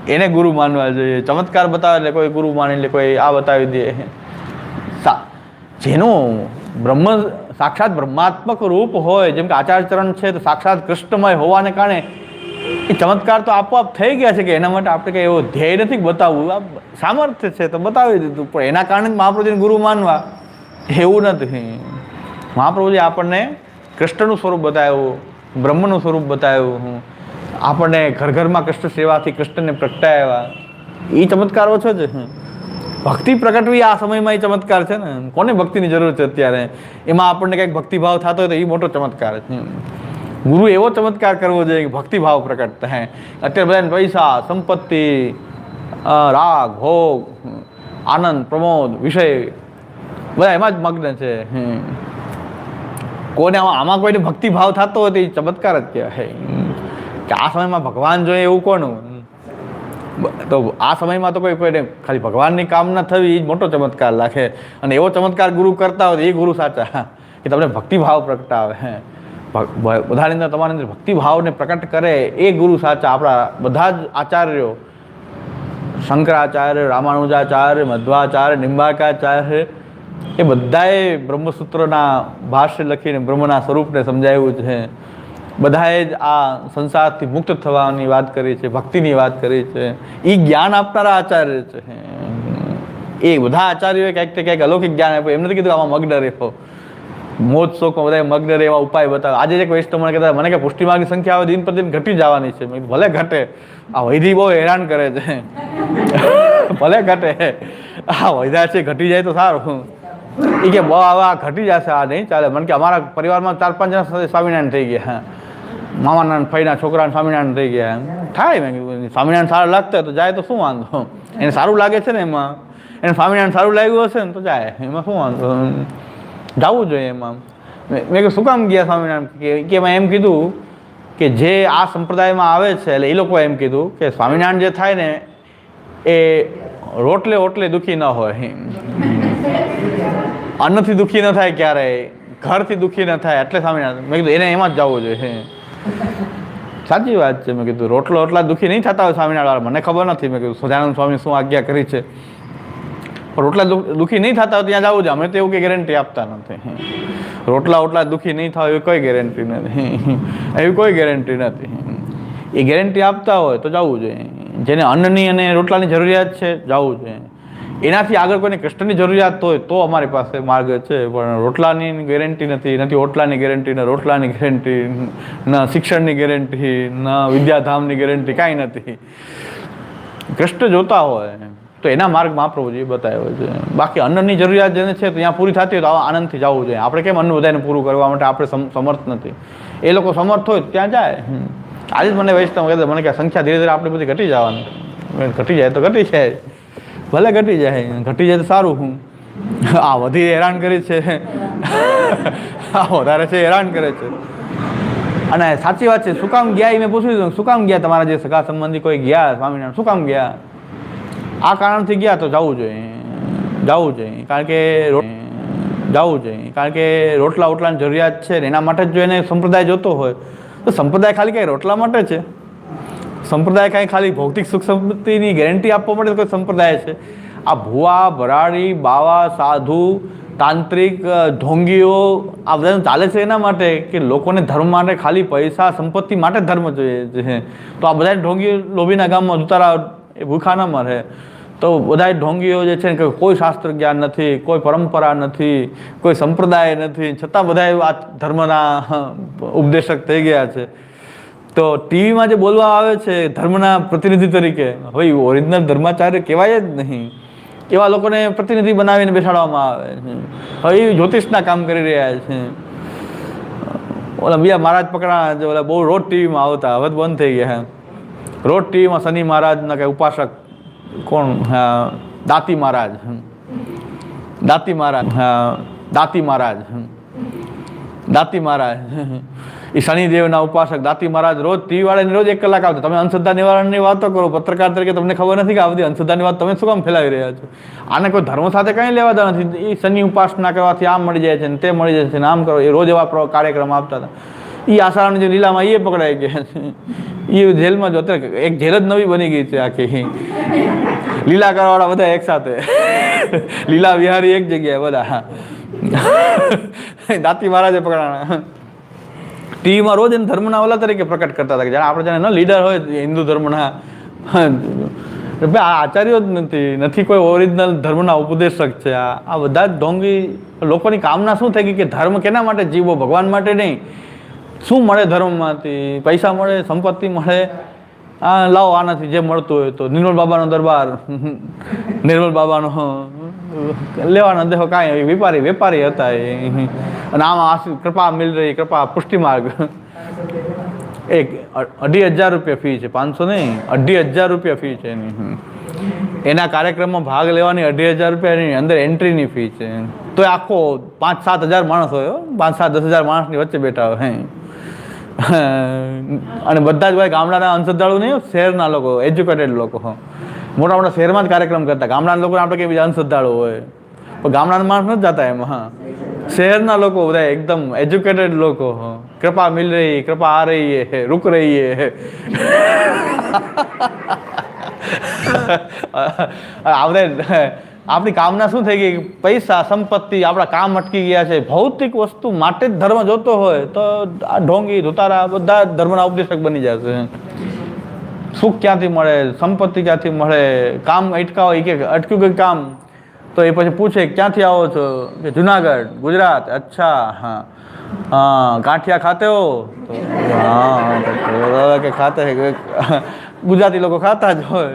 એને ગુરુ માનવા જોઈએ. ચમત્કાર બતાવે એટલે કોઈ ગુરુ માની લે, કોઈ આ બતાવી દે. જેનું બ્રહ્મ સાક્ષાત બ્રહ્માત્મક રૂપ હોય, જેમ કે આચાર્યચરણ છે તો સાક્ષાત કૃષ્ણમય હોવાને કારણે એ ચમત્કાર તો આપોઆપ થઈ ગયા છે કે એના માટે આપણે કંઈ એવો ધ્યેય નથી બતાવવું, આ સામર્થ્ય છે તો બતાવી દીધું, પણ એના કારણે જ મહાપ્રભુજીને ગુરુ માનવા એવું નથી. મહાપ્રભુજી આપણને કૃષ્ણનું સ્વરૂપ બતાવ્યું, બ્રહ્મનું સ્વરૂપ બતાવ્યું, આપણને ઘર ઘરમાં કૃષ્ણ સેવાથી કૃષ્ણને પ્રગટાવ્યા, એ ચમત્કાર ઓછો છે. ભક્તિ પ્રગટવી આ સમયમાં એ ચમત્કાર છે ને. કોને ભક્તિની જરૂર છે અત્યારે? એમાં આપણને કંઈક ભક્તિભાવ થતો હોય તો એ મોટો ચમત્કાર છે. ગુરુ એવો ચમત્કાર કરવો જોઈએ કે ભક્તિભાવ પ્રકટ થાય. અત્યારે બધાને પૈસા, સંપત્તિ, રાગ, ભોગ, આનંદ, પ્રમોદ, વિષય બધા એમાં જ મગ્ન છે. કોને આમાં કોઈને ભક્તિભાવ થતો હોય તો એ ચમત્કાર જ કહેવાય કે આ સમયમાં ભગવાન જોઈએ એવું કોનું? તો આ સમયમાં તો કોઈને ખાલી ભગવાનની કામના થવી એ જ મોટો ચમત્કાર લાગે. અને એવો ચમત્કાર ગુરુ કરતા હોય તો એ ગુરુ સાચા, કે તમને ભક્તિભાવ પ્રગટાવે. બધાની અંદર તમારી અંદર ભક્તિભાવને પ્રકટ કરે એ ગુરુ સાચા. આપણા બધા જ આચાર્યો, શંકરાચાર્ય, રામાનુજાચાર્ય, મધ્વાચાર્ય, નિંબાકાચાર્ય, એ બધાએ બ્રહ્મસૂત્રના ભાષ્ય લખીને બ્રહ્મના સ્વરૂપને સમજાવ્યું છે. બધાએ જ આ સંસારથી મુક્ત થવાની વાત કરી છે, ભક્તિની વાત કરી છે. એ જ્ઞાન આપનારા આચાર્ય છે. એ બધા આચાર્યોએ ક્યાંક ને ક્યાંક અલૌકિક જ્ઞાન આપ્યું. એમ નથી કીધું આમાં મગ્ન રહેવો, મોજ શોખમાં બધા મગ્ન રહેવા ઉપાય બતાવે. આજે એક વૈષ્ણવ મને કહેતા મને કે પુષ્ટિમાર્ગની સંખ્યા હવે દિન પ્રતિદિન ઘટી જવાની છે. મેં ભલે ઘટે, આ વૈધી બહુ હેરાન કરે છે. ભલે ઘટે, આ વૈધા છે ઘટી જાય તો સારું. એ કે બહુ હવે આ ઘટી જશે, આ નહીં ચાલે. મને કે અમારા પરિવારમાં 4-5 જણા સ્વામિનારાયણ થઈ ગયા, મામાના ફઈના છોકરાને સ્વામિનારાયણ થઈ ગયા. થાય, મેં કીધું સ્વામિનારાયણ સારું લાગતા હોય તો જાય તો શું વાંધો? એને સારું લાગે છે ને, એમાં એને સ્વામિનારાયણ સારું લાગ્યું હશે ને તો જાય, એમાં શું વાંધો? જવું જોઈએ એમાં. મેં કહ્યું શું કામ ગયા સ્વામિનારાયણ? કે એમાં એમ કીધું કે જે આ સંપ્રદાયમાં આવે છે એટલે એ લોકો એમ કીધું કે સ્વામિનારાયણ જે થાય ને એ રોટલે ઓટલે દુઃખી ન હોય, અન્નથી દુઃખી ન થાય ક્યારેય, ઘરથી દુઃખી ન થાય, એટલે સ્વામિનારાયણ. મેં કીધું એને એમાં જ જવું જોઈએ. સાચી વાત છે. મેં કીધું રોટલો ઓટલા દુઃખી નહીં થતા હોય સ્વામિનારાયણ, મને ખબર નથી. મેં કીધું સજાનંદ સ્વામી શું આજ્ઞા કરી છે, પણ રોટલા દુઃખી નહીં થતા હોય ત્યાં જવું છે. અમે તો એવું કંઈ ગેરંટી આપતા નથી. રોટલા ઓટલા દુઃખી નહીં થાય એવી કોઈ ગેરંટી નથી, એવી કોઈ ગેરંટી નથી. એ ગેરંટી આપતા હોય તો જવું જોઈએ. જેને અન્નની અને રોટલાની જરૂરિયાત છે જવું જોઈએ. એનાથી આગળ કોઈને કષ્ટની જરૂરિયાત હોય તો અમારી પાસે માર્ગ છે, પણ રોટલાની ગેરંટી નથી, નથી ઓટલાની ગેરંટી, ન રોટલાની ગેરંટી, ન શિક્ષણની ગેરંટી, ન વિદ્યાધામની ગેરંટી, કાંઈ નથી. કૃષ્ણ જોતા હોય તો એના માર્ગ મહાપ્રભુજીએ બતાવ્યો છે. બાકી અન્નની જરૂરિયાત જેને છે તો ત્યાં પૂરી થતી હોય તો આવા આનંદથી જવું જોઈએ. આપણે કેમ અન્ન બધાને પૂરું કરવા માટે આપણે સમર્થ નથી, એ લોકો સમર્થ હોય ત્યાં જાય. આજે જ મને વૈષ્ણવ કહેતા મને કે સંખ્યા ધીરે ધીરે આપણી બધી ઘટી જવાની. ઘટી જાય તો ઘટી જાય, ભલે ઘટી જાય, ઘટી જાય તો સારું. હું આ વધી હેરાન કરી છે, આ વધારે છે હેરાન કરે છે. અને સાચી વાત છે. શું કામ ગયા એ મેં પૂછ્યું હતું, શું કામ ગયા તમારા જે સગા સંબંધી કોઈ ગયા સ્વામિનારાયણ, શું કામ ગયા? આ કારણથી ગયા તો જવું જોઈએ, જવું જોઈએ. કારણ કે રોટલા ઓટલાની જરૂરિયાત છે ને એના માટે જ જો એને સંપ્રદાય જોતો હોય તો સંપ્રદાય ખાલી કાંઈ રોટલા માટે છે? સંપ્રદાય કાંઈ ખાલી ભૌતિક સુખ સંપત્તિની ગેરંટી આપવા માટે કોઈ સંપ્રદાય છે? આ ભુવા, ભરાડી, બાવા, સાધુ, તાંત્રિક, ઢોંગીઓ આ બધા ચાલે છે એના માટે કે લોકોને ધર્મ માટે ખાલી પૈસા સંપત્તિ માટે ધર્મ જોઈએ છે. તો આ બધા ઢોંગી લોભીના ગામમાં જુતારા એ ભૂખા ન મરે. તો બધા ઢોંગીઓ જે છે કે કોઈ શાસ્ત્ર જ્ઞાન નથી, કોઈ પરંપરા નથી, કોઈ સંપ્રદાય નથી, છતાં બધા આ ધર્મના ઉપદેશક થઈ ગયા છે. તો ટીવીમાં જે બોલવા આવે છે ધર્મના પ્રતિનિધિ તરીકે, હવે ઓરિજિનલ ધર્માચાર્ય કહેવાય જ નહીં. એવા લોકોને પ્રતિનિધિ બનાવીને બેસાડવામાં આવે છે. હવે એ જ્યોતિષના કામ કરી રહ્યા છે. ઓલા બીજા મહારાજ પકડાણા, ઓલા બહુ રોજ ટીવીમાં આવતા, હવે બંધ થઈ ગયા. રોજ ટીવીમાં શનિ મહારાજના કંઈ ઉપાસક કોણ, દાતી મહારાજ, દાતી મહારાજ, દાતી મહારાજ, દાતી મહારાજ, એ શનિદેવના ઉપાસક દાતી મહારાજ રોજ ટીવી વાળાની રોજ 1 કલાક આવતા. તમે અંધશ્રદ્ધા નિવારણની વાતો કરો, પત્રકાર તરીકે તમને ખબર નથી કે આ બધી અંધશ્રદ્ધાની વાત તમે શું કામ ફેલાવી રહ્યા છો? આને કોઈ ધર્મ સાથે કંઈ લેવાતા નથી. એ શનિ ઉપાસના કરવાથી આમ મળી જાય છે ને તે મળી જાય છે ને આમ કરો, એ રોજ એવા કાર્યક્રમ આપતા હતા. એ આસારાની જે લીલામાં એ પકડાઈ ગયા છે. એ જેલમાં જો અત્યારે એક જેલ જ નવી બની ગઈ છે આખી. લીલા કરવાવાળા બધા એક સાથે, લીલા વિહારી એક જગ્યાએ બધા. દાંતી મહારાજે પકડાણા. ટીવીમાં રોજ એને ધર્મના ઓલા તરીકે પ્રકટ કરતા હતા કે જાણે આપણે જાણે ન લીડર હોય હિન્દુ ધર્મના. આ આચાર્યો જ નથી કોઈ ઓરિજિનલ ધર્મના ઉપદેશક છે. આ બધા જ ઢોંગી લોકોની કામના શું થઈ ગઈ કે ધર્મ કેના માટે જીવો, ભગવાન માટે નહીં. શું મળે ધર્મમાંથી? પૈસા મળે, સંપત્તિ મળે. હા લાવો આનાથી જે મળતું હોય તો. નિર્મલ બાબાનો દરબાર, નિર્મલ બાબાનો લેવાનો દેખો કાંઈ વેપારી હતા એ. અને આમાં કૃપા મિલ રહી, કૃપા પુષ્ટિ માર્ગ. 2,500 રૂપિયા ફી છે, 500 નહીં, 2,500 રૂપિયા ફી છે એની. એના કાર્યક્રમમાં ભાગ લેવાની 2,500 રૂપિયાની અંદર એન્ટ્રીની ફી છે. તો આખો 5-7 હજાર માણસ હોય, 5-10 હજાર માણસની વચ્ચે બેઠા હોય. અને બધા જ ભાઈ ગામડાના અંધશ્રદ્ધાળુ નહીં, શહેરના લોકો, એજ્યુકેટેડ લોકો. મોટા મોટા શહેરમાં જ કાર્યક્રમ કરતા. ગામડાના લોકો આપણે કે બીજા અંધશ્રદ્ધાળુ હોય, પણ ગામડાના માણસ નથી જતા એમાં. શહેરના લોકો બધા એકદમ એજ્યુકેટેડ લોકો. કૃપા મિલ રહી, કૃપા આ રહી હે, રૂક રહી હે. આપણી કામના શું થઈ ગઈ? પૈસા, સંપત્તિ, આપણા કામ અટકી ગયા છે. ભૌતિક વસ્તુ માટે જ ધર્મ જોતો હોય તો આ ઢોંગી ધુતારા બધા ધર્મના ઉપદેશક બની જશે. સુખ ક્યાંથી મળે, સંપત્તિ ક્યાંથી મળે, કામ અટકાવો એ કે અટક્યું કંઈ કામ તો એ પછી પૂછે ક્યાંથી આવો છો? કે જુનાગઢ, ગુજરાત. અચ્છા, હા હા. ગાંઠિયા ખાતે હો? તો હા કે ખાતે ગુજરાતી લોકો ખાતા જ હોય.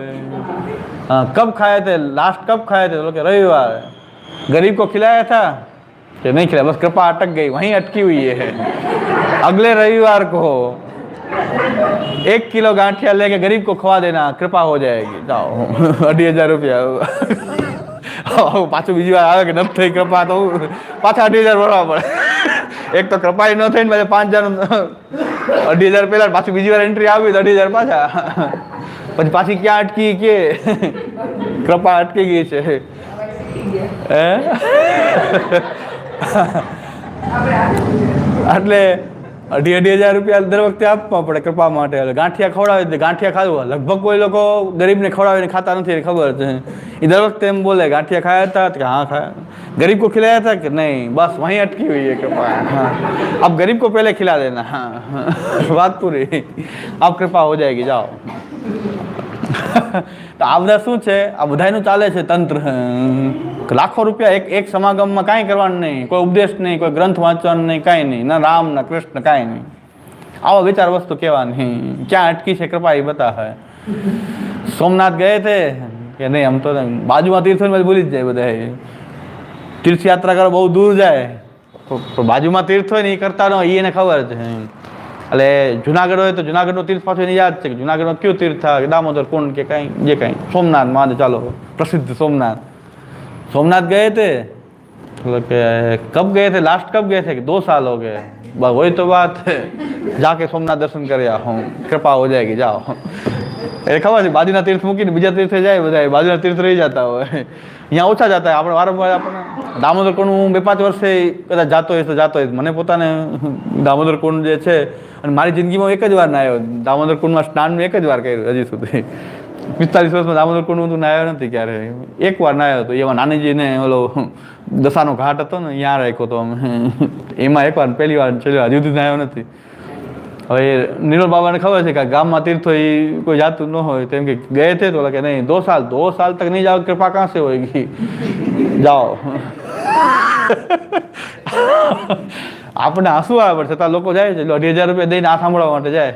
हाँ कब खाए थे, लास्ट कब खाए थे? तो रविवार. गरीब को खिलाया था कि नहीं खिलाया, बस कृपा अटक गई, वहीं अटकी हुई है. अगले रविवार को 1 किलो गांठिया लेके गरीब को खवा देना, कृपा हो जाएगी. जाओ 2,500 રૂપિયા. પાછું બીજી વાર આવે કે નથી થઈ કૃપા તો પાછા 2,500 ભરવા પડે. એક તો કૃપા ન થઈ ને 5,000 2,500 પહેલા પાછી બીજી વાર એન્ટ્રી આવી તો 2,500 પાછા. પછી પાછી ક્યાં અટકી કે કૃપા અટકી ગઈ છે. એટલે 2,500 રૂપિયા દર વખતે આપવા પડે કૃપા માટે. ગાંઠિયા ખવડાવે, ગાંઠિયા ખાવું લગભગ કોઈ લોકો ગરીબને ખવડાવીને ખાતા નથી, ખબર છે. એ દર વખતે એમ બોલે ગાંઠિયા ખાયા હતા કે હા ખાયા. गरीब को खिलाया था कि नहीं, बस वहीं अटकी हुई है कृपा. हाँ अब गरीब को पहले खिला देना. हाँ बात पूरी. अब कृपा हो जाएगी, जाओ. તો આ બધા શું છે? આ બધાનું ચાલે છે તંત્ર. લાખો રૂપિયા એક સમાગમમાં કાંઈ કરવાનું નહીં, કોઈ ઉપદેશ નહીં, કોઈ ગ્રંથ વાંચવાનું નહીં, કાંઈ નહીં, ના રામ ના કૃષ્ણ કાંઈ નહીં. આવો વિચાર વસ્તુ કહેવાની. ક્યાં અટકી છે કૃપા એ બતાવે. સોમનાથ ગયે થે કે નહીં? આમ તો બાજુમાં તીર્થો ભૂલી જ જાય બધા. તીર્થયાત્રા કરો બહુ દૂર જાય તો બાજુમાં તીર્થ હોય ને એ કરતા ન હોય, એને ખબર છે. એટલે જુનાગઢ હોય તો જુનાગઢનું તીર્થ પાછું એને યાદ છે કે જુનાગઢમાં કયું તીર્થ થાય, દામોદર કુંડ કે કાંઈ જે કાંઈ. સોમનાથ મહાદેવ, ચાલો પ્રસિદ્ધ સોમનાથ. सोमनाथ गए थे, मतलब कि कब गए थे, लास्ट कब गए थे? कि 2 साल हो गए. बस वही तो बात है, जाके सोमनाथ दर्शन कर आओ, कृपा हो जाएगी, जाओ. એ ખબર છે બાજુના તીર્થ મૂકીને બીજા તીર્થે જાય બધા, બાજુના તીર્થ રહી જતા હોય. અહીંયા ઓછા જતા હોય. આપણે વારંવાર આપણે દામોદર કુંડ હું 2-5 વર્ષે કદાચ જાતો હોય તો જાતો હોય. મને પોતાને દામોદર કુંડ જે છે, અને મારી જિંદગીમાં એક જ વાર નાહ્યો દામોદર કુંડમાં. સ્નાન એક જ વાર કર્યું હજી સુધી. 45 વર્ષમાં દામોદર કુંડ હું નાહ્યો નથી ક્યારે. એક વાર નાહ્યો હતો, એમાં નાનીજીને ઓલો દશાનો ઘાટ હતો ને, ત્યાં રાખ્યો હતો અમે. એમાં એક વાર પહેલી વાર, છેલ્લી વાર, હજી સુધી નાહ્યો નથી. હવે નિર્મલ બાબાને ખબર છે કે ગામમાં તીર્થો એ કોઈ જાતું ન હોય, તેમ કે ગયે થે તો કે નહીં 2 साल तक नहीं जाओ, कृपा कहाँ से होगी, જાઓ. આપણને હસવું આવે પણ છતાં લોકો જાય છે. 2,000 રૂપિયા દઈને આ સાંભળવા માટે જાય,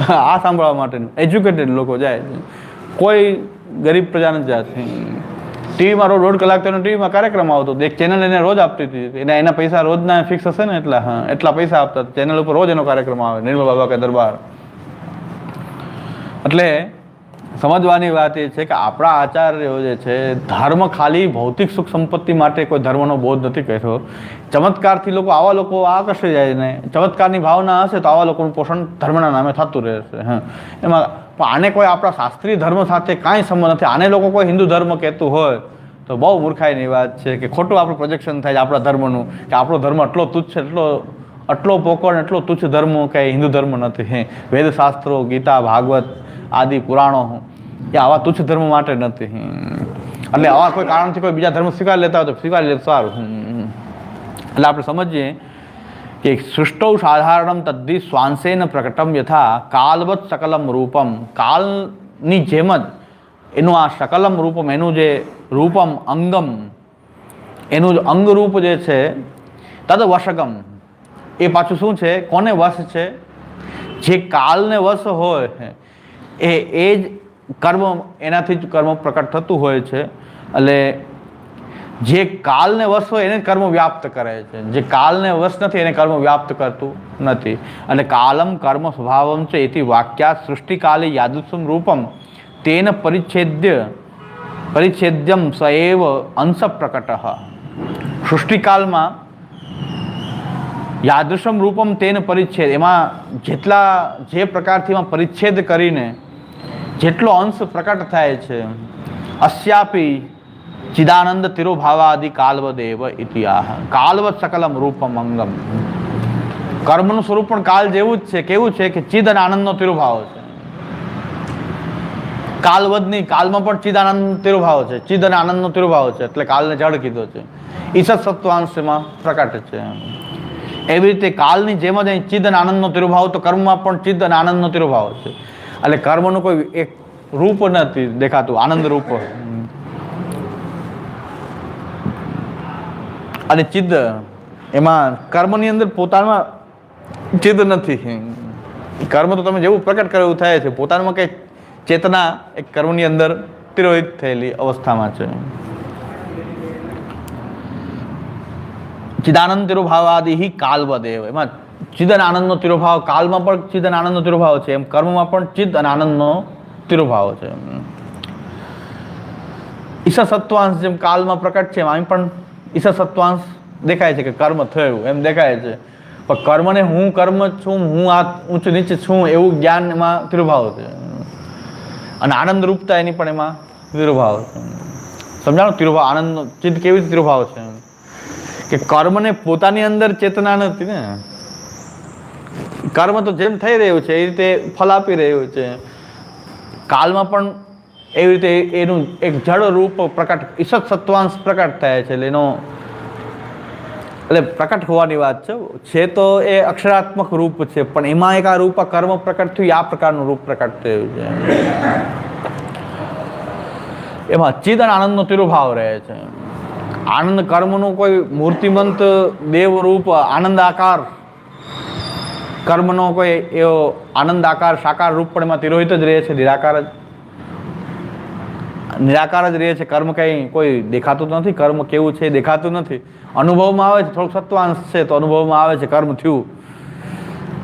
આ સાંભળવા માટે એજ્યુકેટેડ લોકો જાય છે. કોઈ ગરીબ પ્રજા નથી જાતી. ટીવીમાં રોજ 1.5 કલાક તેનો ટીવીમાં કાર્યક્રમ આવતો, એક ચેનલ એને રોજ આપતી હતી. એના પૈસા રોજના ફિક્સ હશે ને, એટલા પૈસા આપતા. ચેનલ ઉપર રોજ એનો કાર્યક્રમ આવે, નિર્મલ બાબા કે દરબાર. એટલે સમજવાની વાત એ છે કે આપણા આચાર્યો જે છે, ધર્મ ખાલી ભૌતિક સુખ સંપત્તિ માટે કોઈ ધર્મનો બોધ નથી કર્યો. ચમત્કારથી લોકો, આવા લોકો આકર્ષી જાય ને, ચમત્કારની ભાવના હશે તો આવા લોકોનું પોષણ ધર્મના નામે થતું રહેશે. એમાં આને કોઈ આપણા શાસ્ત્રીય ધર્મ સાથે કાંઈ સંબંધ નથી. આને લોકો કોઈ હિન્દુ ધર્મ કહેતું હોય તો બહુ મૂર્ખાઈની વાત છે, કે ખોટું આપણું પ્રોજેક્શન થાય છે આપણા ધર્મનું, કે આપણો ધર્મ એટલો તુચ્છ, એટલો પોકળ, એટલો તુચ્છ ધર્મ કે હિન્દુ ધર્મ નથી. વેદશાસ્ત્રો, ગીતા, ભાગવત આદિ પુરાણો એ આવા તુચ્છ ધર્મ માટે નથી. એટલે આવા કોઈ કારણથી કોઈ બીજા ધર્મ સ્વીકાર લેતા હોય તો સ્વીકારી લે સારું. એટલે આપણે સમજીએ કે સૃષ્ટૌ સાધારણમ તદ્ધિ શ્વાંસેન પ્રકટમ યથા કાલવત સકલમ રૂપમ, કાલની જેમ જ એનું આ સકલમ રૂપમ, એનું જે રૂપમ અંગમ, એનું અંગરૂપ જે છે, તદ વશકમ, એ પાછું શું છે, કોને વશ છે? જે કાલને વશ હોય એ જ કર્મ, એનાથી જ કર્મ પ્રકટ થતું હોય છે. એટલે જે કાલને વશ હોય એને કર્મ વ્યાપ્ત કરે છે, જે કાલને વશ નથી એને કર્મ વ્યાપ્ત કરતું નથી. અને કાલમ કર્મ સ્વભાવમ છે એથી વાક્યાત સૃષ્ટિકાલે યાદૃશમ રૂપમ તેન પરિચ્છેદ્યમ સએવ અંશ પ્રકટ. સૃષ્ટિકાલમાં યાદૃશમ રૂપમ તેન પરિચ્છેદ, એમાં જે પ્રકારથી એમાં પરિચ્છેદ કરીને જેટલો અંશ પ્રકટ થાય છે, અસ્યાપી ચિદાનંદ તિરોભાવાદિ કાલવદેવ ઇતિહાસ કાલવત સકલમ રૂપમ અંગમ. કર્મનું સ્વરૂપ પણ કાલ જેવું જ છે. કેવું છે કે ચિદ અને આનંદનો તિરોભાવ છે. કાલવદ નહીં, કાલમાં પણ ચિદ આનંદ તિરોભાવ છે, ચિદ અને આનંદનો તિરોભાવ છે, એટલે કાલને જડ કીધો છે. ઈસત સત્વાંશમાં પ્રકટ છે. એવી રીતે કાલની જેમ જ અહીં ચિદ અને આનંદનો તિરોભાવ, તો કર્મમાં પણ ચિદ અને આનંદનો તિરોભાવ છે. એટલે કર્મનું કોઈ એક રૂપ નથી દેખાતું, આનંદ રૂપ. અને ચિદ, એમાં કર્મની અંદર પોતામાં ચિદ નથી. કર્મ તો તમે જેવું પ્રકટ કરો એવું થાય છે, પોતાનામાં કઈ ચેતના એક કર્મની અંદર તિરોહિત થયેલી અવસ્થામાં છે. ચિદાનંદ તિરોભાવાદિ કાલવદેવ, એમાં ચિદ અને આનંદનો તિરોભાવ, કાલમાં પણ ચિદ અને આનંદનો તિરોભાવ છે, એમ કર્મમાં પણ ચિદ અને આનંદનો તિરોભાવ છે. ઈશા સત્વાંશ જેમ કાલમાં પ્રકટ છે, અહીં પણ ઈશા સત્વાંશ દેખાય છે કે કર્મ થયું એમ દેખાય છે. પણ કર્મને હું કર્મ છું, હું આ ઊંચ નીચે છું એવું જ્ઞાન એમાં તિરોભાવ છે. અને આનંદ રૂપતા એની પણ એમાં તિરોભાવ છે. સમજાણો? તિરોભાવ, આનંદ ચિત્ત કેવી રીતે તિરોભાવ છે કે કર્મને પોતાની અંદર ચેતના નથી ને. કર્મ તો જેમ થઈ રહ્યું છે એ રીતે ફલ આપી રહ્યું છે. કાલમાં પણ એવી રીતે એનું એક જડ રૂપ પ્રકટ, ઈશત સત્વાંશ પ્રકટ થાય છે. એટલે પ્રકટ હોવાની વાત છે તો એ અક્ષરાત્મક રૂપ છે, પણ એમાં એક આ રૂપ કર્મ પ્રકટ થયું, આ પ્રકારનું રૂપ પ્રકટ થયું છે. એમાં ચિદ અને આનંદનો તિરોભાવ રહે છે. આનંદ કર્મનું કોઈ મૂર્તિમંત દેવ રૂપ, આનંદ આકાર, કર્મનો કોઈ એવો આનંદ આકાર સાકાર રૂપ પણ એમાં તિરોહિત જ રહે છે, નિરાકાર જ રહે છે. કર્મ કંઈ કોઈ દેખાતું નથી, કર્મ કેવું છે એ દેખાતું નથી. અનુભવમાં આવે છે, થોડુંક સત્વાંશ છે તો અનુભવમાં આવે છે કર્મ થયું.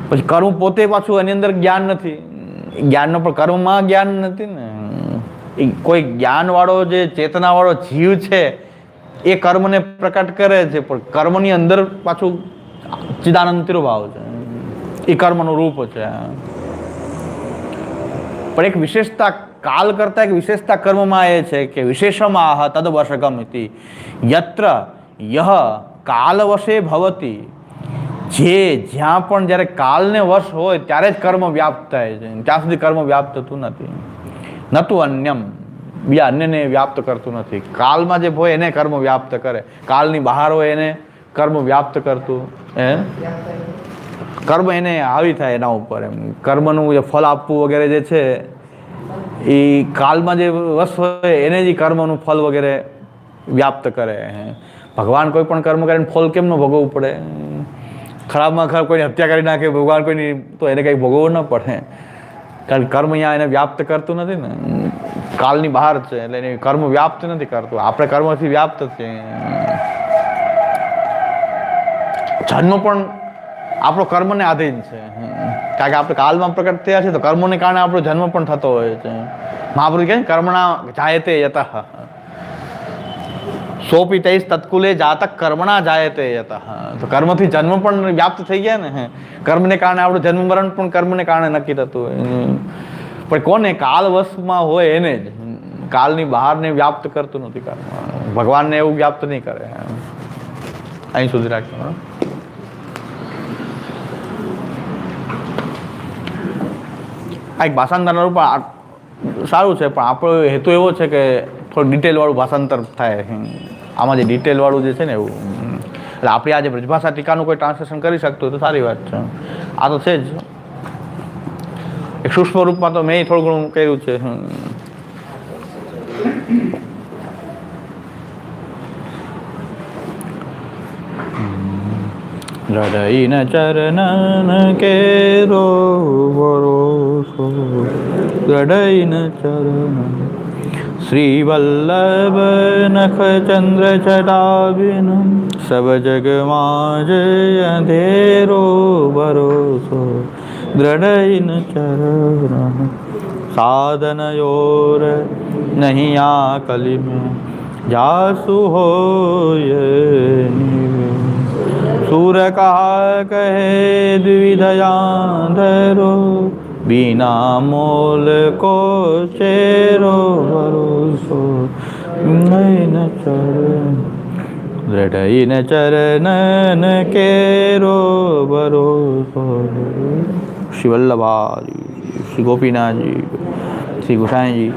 પછી કર્મ પોતે પાછું એની અંદર જ્ઞાન નથી, જ્ઞાનનો પણ કર્મમાં જ્ઞાન નથી ને. કોઈ જ્ઞાનવાળો જે ચેતનાવાળો જીવ છે એ કર્મને પ્રકટ કરે છે, પણ કર્મની અંદર પાછું ચિદાનંદ તિરોભાવ છે, એ કર્મનું રૂપ છે. પણ એક વિશેષતા કાલ કરતા એક વિશેષતા કર્મમાં એ છે કે વિશેષમાં તદ વશકમ ઇતિ યત્ર યહ કાલવશે ભવતી, જ્યાં પણ જ્યારે કાલને વશ હોય ત્યારે જ કર્મ વ્યાપ્ત થાય છે, ત્યાં સુધી કર્મ વ્યાપ્ત થતું નથી. નતું અન્યમ, બીજા અન્યને વ્યાપ્ત કરતું નથી. કાલમાં જે હોય એને કર્મ વ્યાપ્ત કરે, કાલની બહાર હોય એને કર્મ વ્યાપ્ત કરતું, કર્મ એને હાવી થાય એના ઉપર. એમ કર્મનું જે ફલ આપવું વગેરે જે છે એ કાલમાં જે વશ હોય એને જ કર્મનું ફલ વગેરે વ્યાપ્ત કરે. ભગવાન કોઈ પણ કર્મ કરીને ફલ કેમ ન ભોગવવું પડે? ખરાબમાં ખરાબ કોઈની હત્યા કરી નાખે ભગવાન, કોઈની તો એને કંઈ ભોગવવું ન પડે, કારણ કે કર્મ અહીંયા એને વ્યાપ્ત કરતું નથી ને, કાલની બહાર છે એટલે એને કર્મ વ્યાપ્ત નથી કરતું. આપણે કર્મથી વ્યાપ્ત છીએ. જન્મ પણ આપણો કર્મને આધીન છે, કારણ કે આપણે કાલમાં પ્રકટ થયા છે તો કર્મોને કારણે આપણો જન્મ પણ થતો હોય છે. મહાપુરુષ કહે કર્મણા જાયતે યતઃ, સોપી તૈસ તત્કુલે જાતક કર્મણા જાયતે યતઃ. તો કર્મથી જન્મ પણ વ્યાપ્ત થઈ ગયા ને, કર્મને કારણે આપણું જન્મ મરણ પણ કર્મને કારણે નક્કી થતું હોય. પણ કોને? કાલ વશમાં હોય એને જ, કાલની બહારને વ્યાપ્ત કરતું નથી કર્મ. ભગવાનને એવું વ્યાપ્ત નહીં કરે. અહીં સુધી રાખ્યું. આ એક ભાષાંતરનું રૂપ સારું છે, પણ આપણો હેતુ એવો છે કે થોડું ડિટેલવાળું ભાષાંતર થાય. આમાં જે ડિટેલવાળું જે છે ને એવું, એટલે આપણી આજે બ્રજભાષા ટીકાનું કોઈ ટ્રાન્સલેશન કરી શકતું હોય તો સારી વાત છે. આ તો છે જ એક સૂક્ષ્મ રૂપમાં તો મેં થોડું ઘણું કર્યું છે. હૃદય ન ચરણ કેરો ભરોસો, હૃદય ન ચરણ શ્રી વલ્લભ નખ ચંદ્ર છટાબિન, સબ જગમાં જય અંધેરો ભરોસો, હૃદય ન ચરણ સાધન યોર નહીં આ કલી में जासु होय सूर कहा कहे द्विविधयाधरो, बिना मोल को चेरो भरोसो, नैन चरण हृदय न चरण केरो भरोसो. श्री वल्लभाजी, श्री गोपीनाथ जी, श्री गोसाई जी.